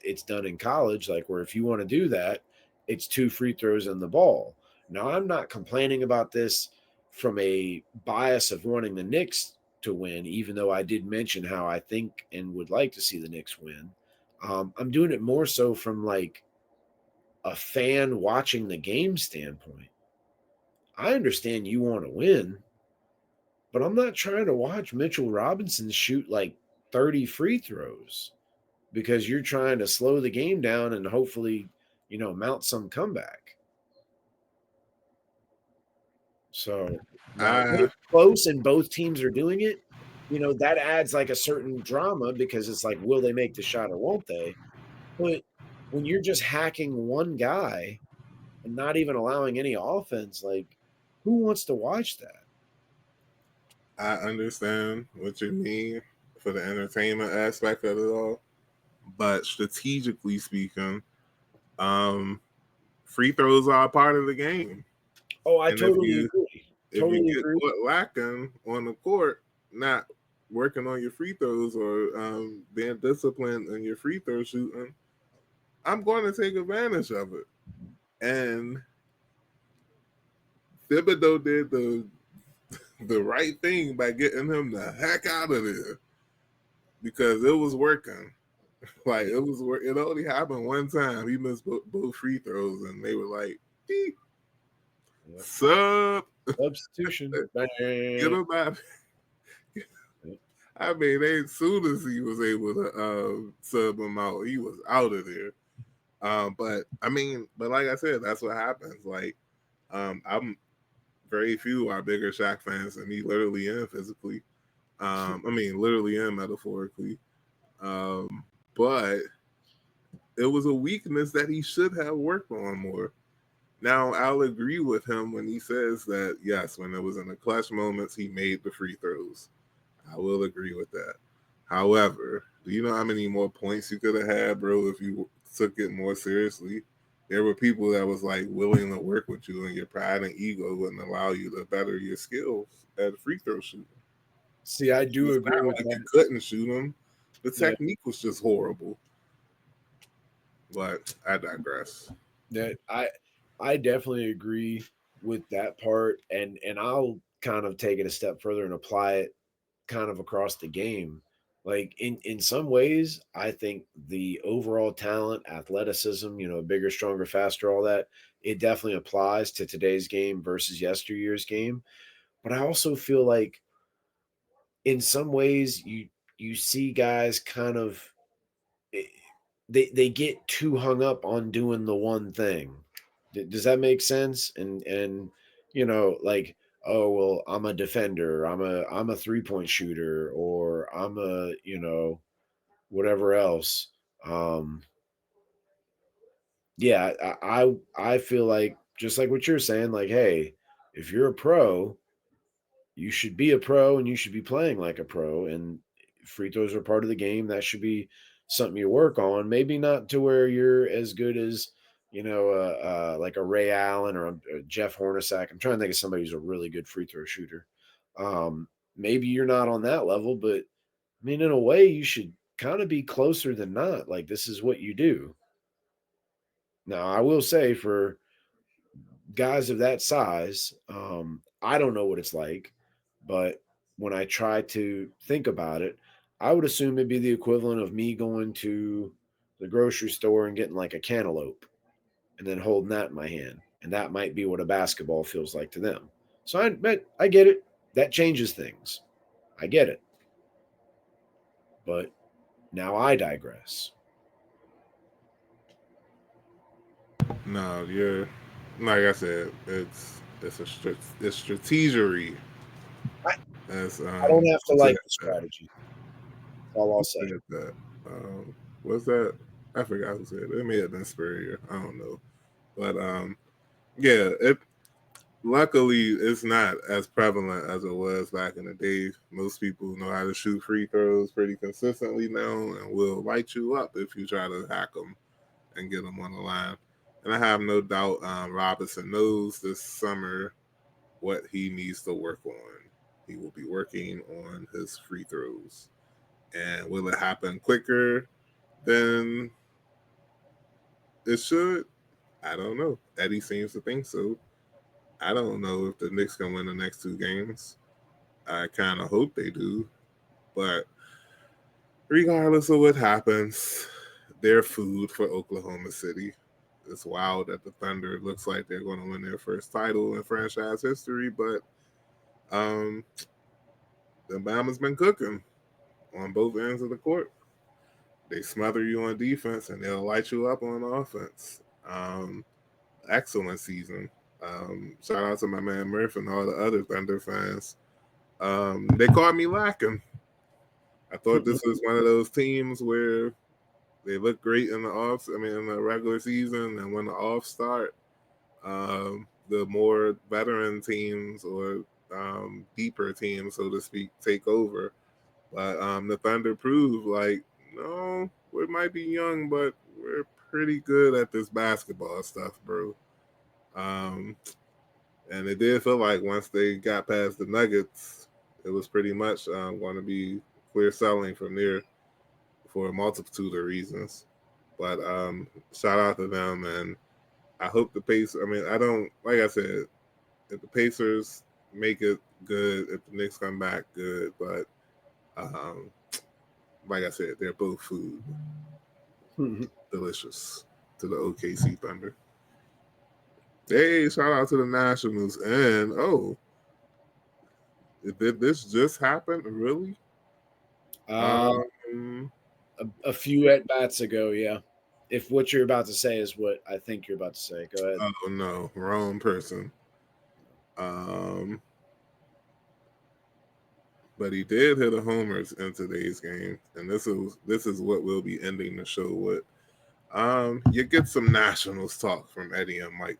it's done in college, like where if you want to do that, it's 2 free throws and the ball. Now, I'm not complaining about this from a bias of wanting the Knicks to win, even though I did mention how I think and would like to see the Knicks win. I'm doing it more so from like a fan watching the game standpoint. I understand you want to win, but I'm not trying to watch Mitchell Robinson shoot like 30 free throws because you're trying to slow the game down and hopefully, mount some comeback. So now, when I it's close and both teams are doing it, that adds like a certain drama, because it's like, will they make the shot or won't they? But when you're just hacking one guy and not even allowing any offense, like, who wants to watch that? I understand what you mean for the entertainment aspect of it all, but strategically speaking, um, free throws are a part of the game, Oh, I and if totally you agree. if you Totally get agree. caught lacking on the court, not working on your free throws or being disciplined in your free throw shooting, I'm going to take advantage of it. And Thibodeau did the right thing by getting him the heck out of there because it was working. Like it was work. It only happened one time. He missed both free throws, and they were like, Yep. "Sub, Substitution. get him out." I mean, as soon as he was able to sub him out, he was out of there. But I mean, but like I said, that's what happens. Like, I'm very few are bigger Shaq fans than me, literally and physically. I mean, literally and metaphorically. But it was a weakness that he should have worked on more. Now, I'll agree with him when he says that, yes, when it was in the clutch moments, he made the free throws. I will agree with that. However, do you know how many more points you could have had, bro, if you took it more seriously? There were people that was like willing to work with you, and your pride and ego wouldn't allow you to better your skills at free throw shooting. See, I do It's agree not with like you that. couldn't shoot them. The Yeah, technique was just horrible. But I digress. that I definitely agree with that part, and I'll kind of take it a step further and apply it kind of across the game. Like in some ways, I think the overall talent, athleticism, bigger, stronger, faster, all that, it definitely applies to today's game versus yesteryear's game. But I also feel like in some ways you see guys kind of, eh, they get too hung up on doing the one thing. Does that make sense? And like, oh well, I'm a defender, I'm a 3-point shooter, or I'm a, whatever else. Um yeah, I feel like, just like what you're saying, like, hey, if you're a pro, you should be a pro and you should be playing like a pro, and free throws are part of the game. That should be something you work on. Maybe not to where you're as good as, like a Ray Allen or a Jeff Hornacek. I'm trying to think of somebody who's a really good free throw shooter. Maybe you're not on that level, but I mean, in a way, you should kind of be closer than not. Like, this is what you do. Now, I will say, for guys of that size, I don't know what it's like, but when I try to think about it, I would assume it'd be the equivalent of me going to the grocery store and getting like a cantaloupe and then holding that in my hand. And that might be what a basketball feels like to them. So I get it. That changes things. I get it. But now I digress. No, you're like I said, it's strategery. I, As I don't have to said like the that. strategy. That's all I'll Who say. said that? Was that I forgot who said it. It may have been Spurrier. I don't know. But yeah, luckily, it's not as prevalent as it was back in the day. Most people know how to shoot free throws pretty consistently now, and will light you up if you try to hack them and get them on the line. And I have no doubt Robinson knows this summer what he needs to work on. He will be working on his free throws. And will it happen quicker than it should? I don't know. Eddie seems to think so. I don't know if the Knicks can win the next two games. I kind of hope they do. But regardless of what happens, they're food for Oklahoma City. It's wild that the Thunder looks like they're going to win their first title in franchise history, but um, the Bama's been cooking on both ends of the court. They smother you on defense and they'll light you up on offense. Excellent season. Shout out to my man Murph and all the other Thunder fans. They caught me lacking. I thought this was one of those teams where they look great in the in the regular season, and when the off start, the more veteran teams or deeper teams, so to speak, take over. But the Thunder proved like, no, we might be young, but we're pretty good at this basketball stuff, bro. Um, and it did feel like once they got past the Nuggets, it was pretty much going to be clear selling from there for a multitude of reasons. But shout out to them, and I hope the Pacers. I mean, I don't like I said, if the Pacers make it good, if the Knicks come back good, but um, like I said, they're both food, delicious to the OKC Thunder. Hey, shout out to the Nationals, and did this just happen? Really? Um, A few at bats ago, yeah. If what you're about to say is what I think you're about to say, go ahead. oh no, wrong person. Um, but he did hit a homer in today's game, and this is what we'll be ending the show with. You get some Nationals talk from Eddie and Mike.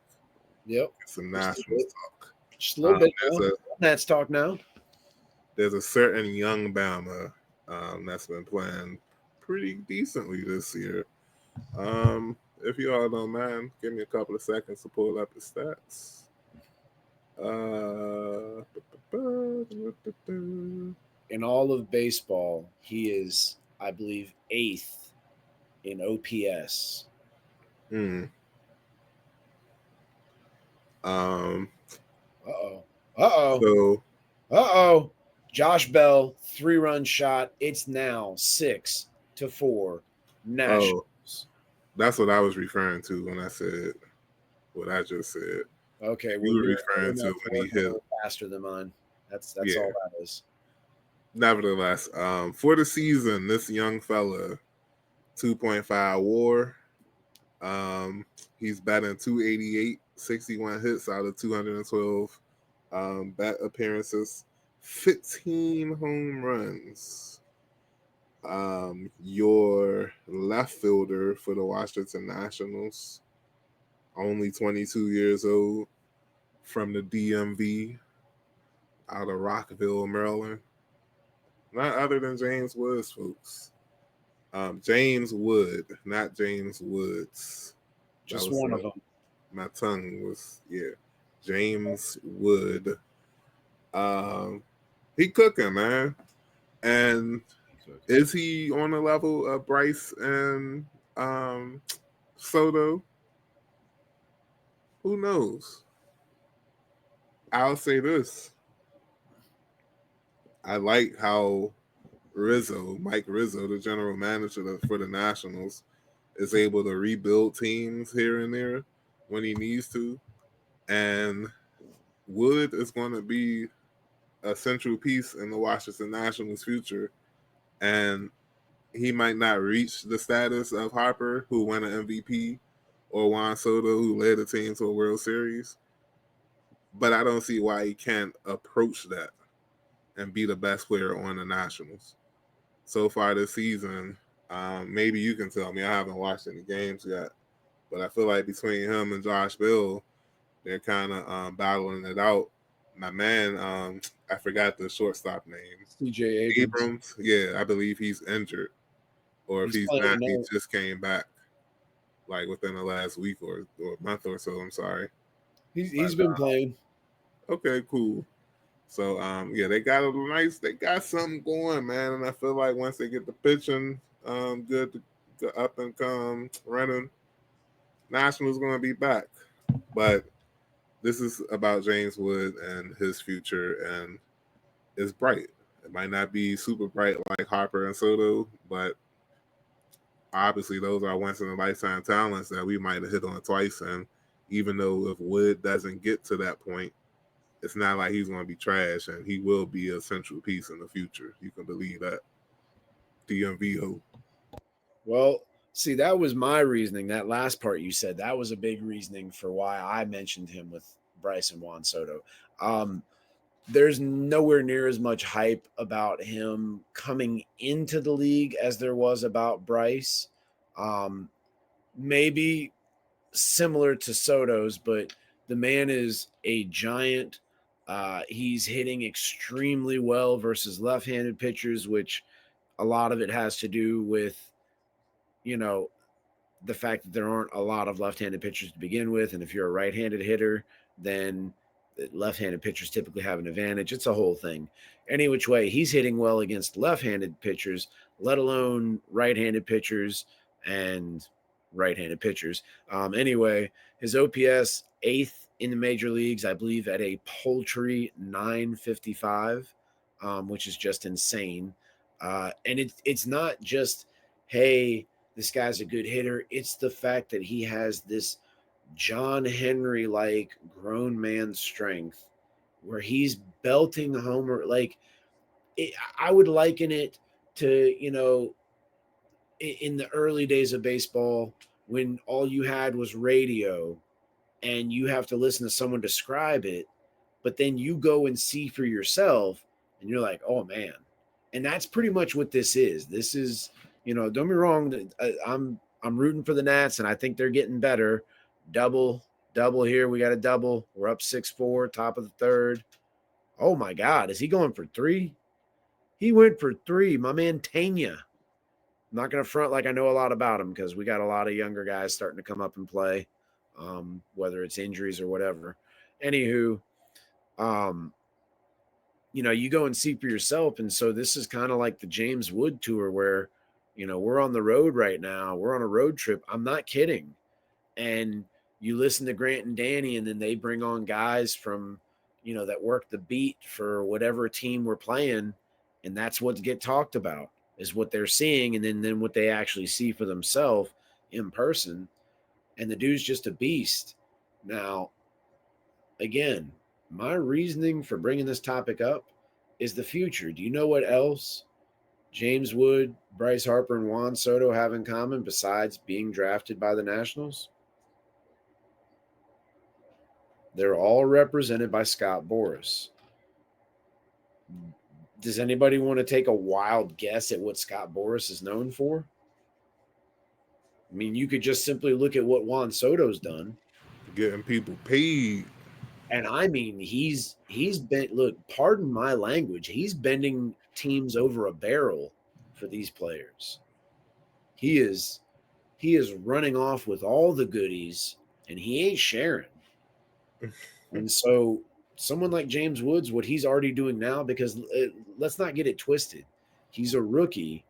Yep. Get some Nationals talk. Just a little bit now. There's a That's talk now. there's a certain young Bama that's been playing pretty decently this year. If you all don't mind, give me a couple of seconds to pull up his stats. Uh, In all of baseball, he is, I believe, 8th in OPS. hmm. Um. Uh-oh. Uh-oh. So Uh-oh. Josh Bell, 3-run shot. It's now 6-4 Nationals. that's what I was referring to when I said what I just said. Okay, well, You were you're referring to when he hit. faster than mine. That's Yeah. all that is. Nevertheless, for the season, this young fella, 2.5 WAR. He's batting 288, 61 hits out of 212 bat appearances, 15 home runs. Your left fielder for the Washington Nationals, only 22 years old, from the DMV, out of Rockville, Maryland. Not other than James Woods, folks. James Wood, not James Woods. Just one of them. My tongue was James Wood. He cooking, man. And is he on the level of Bryce and Soto? Who knows? I'll say this. I like how Mike Rizzo, the general manager for the Nationals, is able to rebuild teams here and there when he needs to. And Wood is going to be a central piece in the Washington Nationals' future. And he might not reach the status of Harper, who won an MVP, or Juan Soto, who led the team to a World Series. But I don't see why he can't approach that and be the best player on the Nationals. So far this season, maybe you can tell me. I haven't watched any games yet. But I feel like between him and Josh Bell, They're kind of battling it out. My man, I forgot the shortstop name. CJ Abrams. Abrams. Yeah, I believe he's injured, or if He's he's playing not, he tonight. just came back like within the last week or month or so. I'm sorry, He's but been playing. okay, cool. So yeah, they got something going, man, and I feel like once they get the pitching good to up and come running, Nationals gonna be back. But this is about James Wood and his future, and it's bright. It might not be super bright like Harper and Soto, but obviously those are once in a lifetime talents that we might have hit on twice. And even though if Wood doesn't get to that point, it's not like he's going to be trash, and he will be a central piece in the future. You can believe that. DMVO. Well, see, that was my reasoning. That last part you said, that was a big reasoning for why I mentioned him with Bryce and Juan Soto. There's nowhere near as much hype about him coming into the league as there was about Bryce. Maybe similar to Soto's, but the man is a giant. He's hitting extremely well versus left-handed pitchers, which a lot of it has to do with, you know, the fact that there aren't a lot of left-handed pitchers to begin with, and if you're a right-handed hitter, then left-handed pitchers typically have an advantage. It's a whole thing. Any which way, he's hitting well against left-handed pitchers, let alone right-handed pitchers and right-handed pitchers. Anyway, his OPS eighth in the major leagues, I believe, at a paltry 955, which is just insane. And it's not just, hey, this guy's a good hitter. It's the fact that he has this John Henry like grown man strength where he's belting homer. Like, I would liken it to, in the early days of baseball when all you had was radio and you have to listen to someone describe it, but then you go and see for yourself and you're like, oh man. And that's pretty much what this is. This is, don't be wrong. I'm rooting for the Nats and I think they're getting better. Double here. We got a double. We're up 6-4, top of the third. Oh my God. Is he going for three? He went for three. My man Tanya. I'm not going to front like I know a lot about him because we got a lot of younger guys starting to come up and play, whether it's injuries or whatever. Anywho, um, you go and see for yourself. And so this is kind of like the James Wood tour where, we're on the road right now. We're on a road trip. I'm not kidding. And you listen to Grant and Danny, and then they bring on guys from, that work the beat for whatever team we're playing. And that's what get talked about is what they're seeing. And then what they actually see for themselves in person. And the dude's just a beast. Now, again, my reasoning for bringing this topic up is the future. Do you know what else James Wood, Bryce Harper, and Juan Soto have in common besides being drafted by the Nationals? They're all represented by Scott Boras. Does anybody want to take a wild guess at what Scott Boras is known for? I mean, you could just simply look at what Juan Soto's done. Getting people paid. And I mean, he's been, look, pardon my language, he's bending teams over a barrel for these players. He is running off with all the goodies and he ain't sharing. And so someone like James Woods, what he's already doing now, because let's not get it twisted. He's a rookie,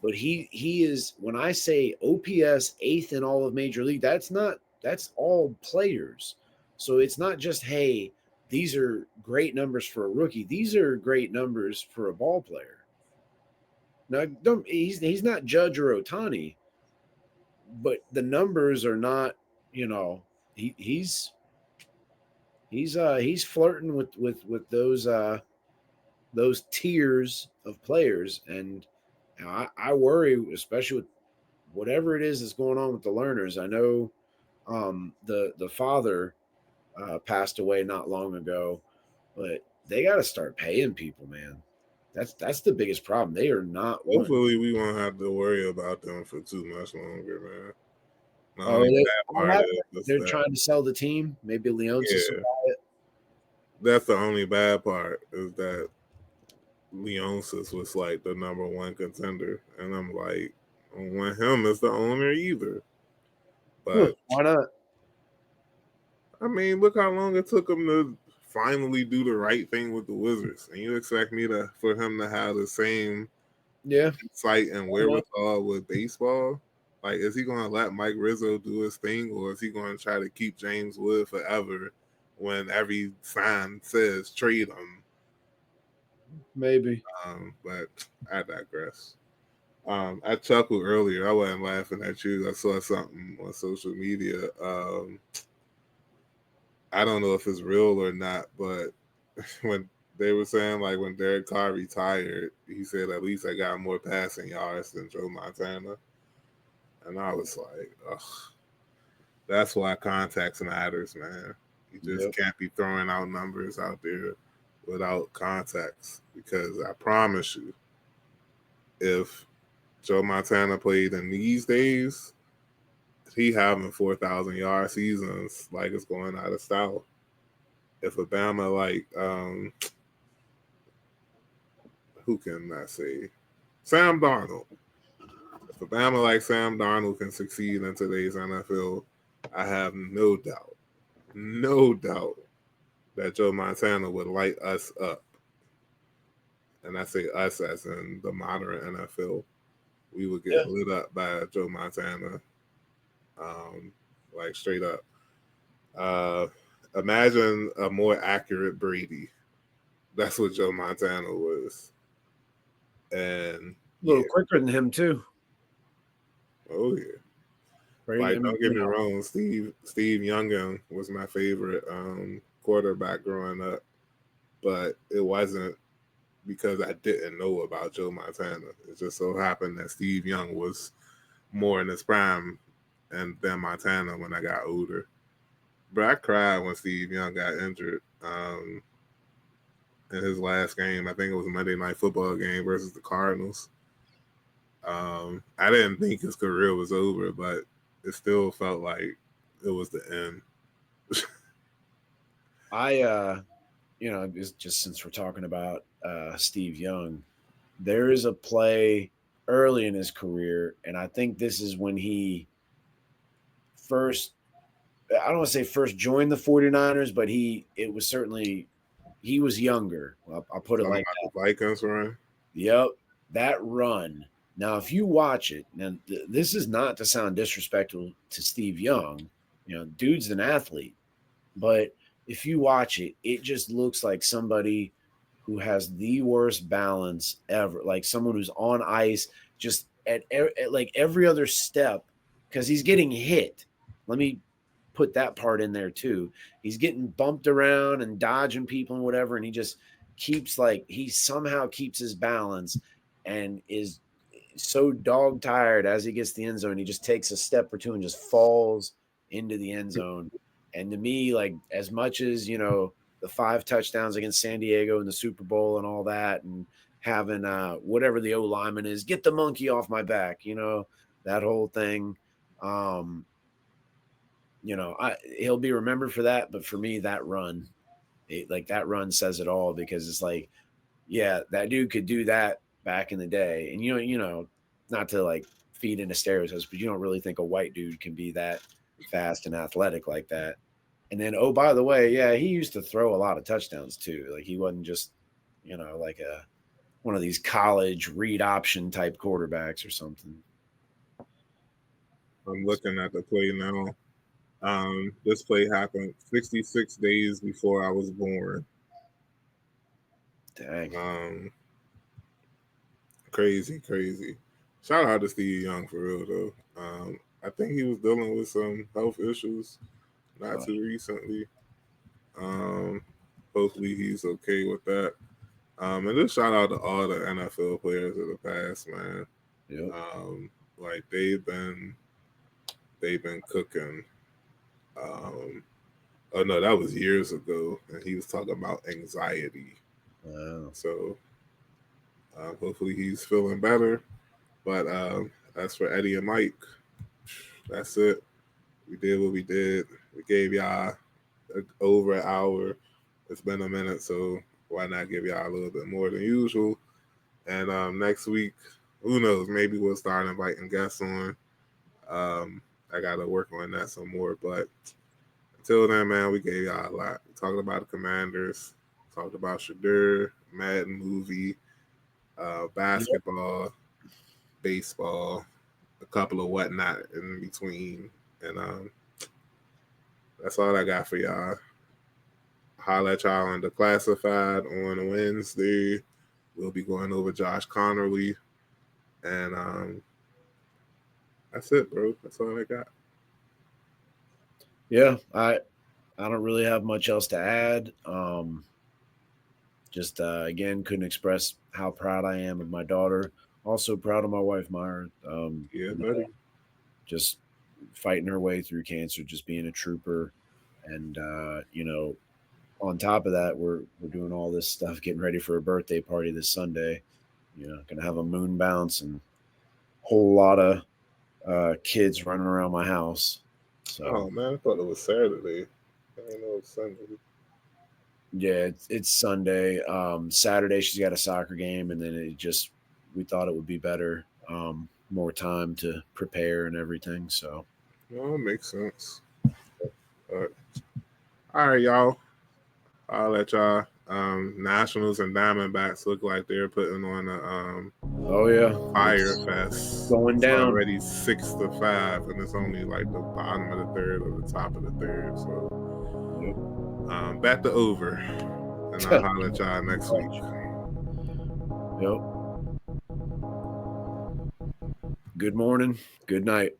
but he is, when I say OPS eighth in all of Major League, that's all players. So it's not just, hey, these are great numbers for a rookie. These are great numbers for a ball player. Now, he's not Judge or Ohtani, but the numbers are not, he's flirting with those tiers of players, and I worry, especially with whatever it is that's going on with the learners. I know the father passed away not long ago, but they got to start paying people, man. That's the biggest problem. They are not wanting. Hopefully, we won't have to worry about them for too much longer, man. The Oh, only they, bad I part have, is they're that trying to sell the team. Maybe Leonsis will yeah, buy it. that's the only bad part is that Leonsis was like the number one contender, and I'm like, I don't want him as the owner either. Huh, But why not? I mean, look how long it took him to finally do the right thing with the Wizards, and you expect me to for him to have the same Yeah, insight and I don't know. wherewithal with baseball? Like, is he going to let Mike Rizzo do his thing, or is he going to try to keep James Wood forever when every sign says trade him? Maybe. But I digress. I chuckled earlier. I wasn't laughing at you. I saw something on social media. I don't know if it's real or not, but when they were saying like when Derek Carr retired, he said at least I got more passing yards than Joe Montana, and I was like, ugh, that's why contacts matters, man. You just Yep. can't be throwing out numbers out there without contacts because I promise you, if Joe Montana played in these days, he having 4,000 yard seasons like it's going out of style. If Obama like who can I say? Sam Darnold. If Obama like Sam Darnold can succeed in today's NFL, I have no doubt that Joe Montana would light us up. And I say us as in the modern NFL. We would Yeah. get lit up by Joe Montana, like straight up. Uh, Imagine a more accurate Brady. That's what Joe Montana was. And A little yeah, quicker than him too. oh yeah. Right? I Like, mean, don't get me wrong, Steve Youngin was my favorite quarterback growing up, but it wasn't because I didn't know about Joe Montana. It just so happened that Steve Young was more in his prime and than Montana when I got older. But I cried when Steve Young got injured in his last game. I think it was a Monday Night Football game versus the Cardinals. I didn't think his career was over, but it still felt like it was the end. I just since we're talking about Steve Young, there is a play early in his career, and I think this is when he first I don't want to say first joined the 49ers, but it was certainly he was younger. I'll put it Talking like about that. the Vikings run. Yep, that run. Now, if you watch it, now this is not to sound disrespectful to Steve Young. Dude's an athlete, but if you watch it, it just looks like somebody who has the worst balance ever, like someone who's on ice just at like every other step because he's getting hit. Let me put that part in there too. He's getting bumped around and dodging people and whatever, and he somehow keeps his balance and is so dog tired as he gets the end zone. He just takes a step or two and just falls into the end zone. And to me, like as much as the 5 touchdowns against San Diego in the Super Bowl and all that, and having whatever the O lineman is, get the monkey off my back, that whole thing. Um, he'll be remembered for that, but for me, that run, that run says it all because it's like, yeah, that dude could do that back in the day, and not to like feed into stereotypes, but you don't really think a white dude can be that fast and athletic like that. And then, oh, by the way, yeah, he used to throw a lot of touchdowns too. Like he wasn't just, like one of these college read option type quarterbacks or something. I'm looking at the play now. This play happened 66 days before I was born. Dang. Um, Crazy, crazy. Shout out to Steve Young for real though. I think he was dealing with some health issues not too recently. Um, Hopefully he's okay with that. And just shout out to all the NFL players of the past, man. Yep. Like they've been cooking. Um, oh no, that was years ago, and he was talking about anxiety. Wow. So hopefully he's feeling better. But as for Eddie and Mike, that's it. We did what we did. We gave y'all over an hour. It's been a minute, so why not give y'all a little bit more than usual? And next week, who knows? Maybe we'll start inviting guests on. I gotta work on that some more, but until then, man, we gave y'all a lot. We talked about the Commanders, talked about Shedeur, Madden movie, Yep. basketball, baseball, a couple of whatnot in between, and that's all I got for y'all. Holla at y'all on the classified on Wednesday. We'll be going over Josh Connerly, and that's it, bro. That's all I got. Yeah, I don't really have much else to add. Just again, couldn't express how proud I am of my daughter. Also proud of my wife, Myra. Yeah, You know, buddy. just fighting her way through cancer, just being a trooper, and on top of that, we're doing all this stuff, getting ready for a birthday party this Sunday. Gonna have a moon bounce and whole lot of kids running around my house. So Oh man, I thought it was Saturday. I didn't know it was Sunday. yeah, it's Sunday. Saturday she's got a soccer game, and then we thought it would be better, more time to prepare and everything. So No, it makes sense. But, all right, y'all. I'll let y'all. Nationals and Diamondbacks look like they're putting on a oh yeah, fire it's fest. going It's down. already 6-5, and it's only like the bottom of the third or the top of the third. So, Yep. bet the over, and I'll holler at y'all next week. Yep. Good morning. Good night.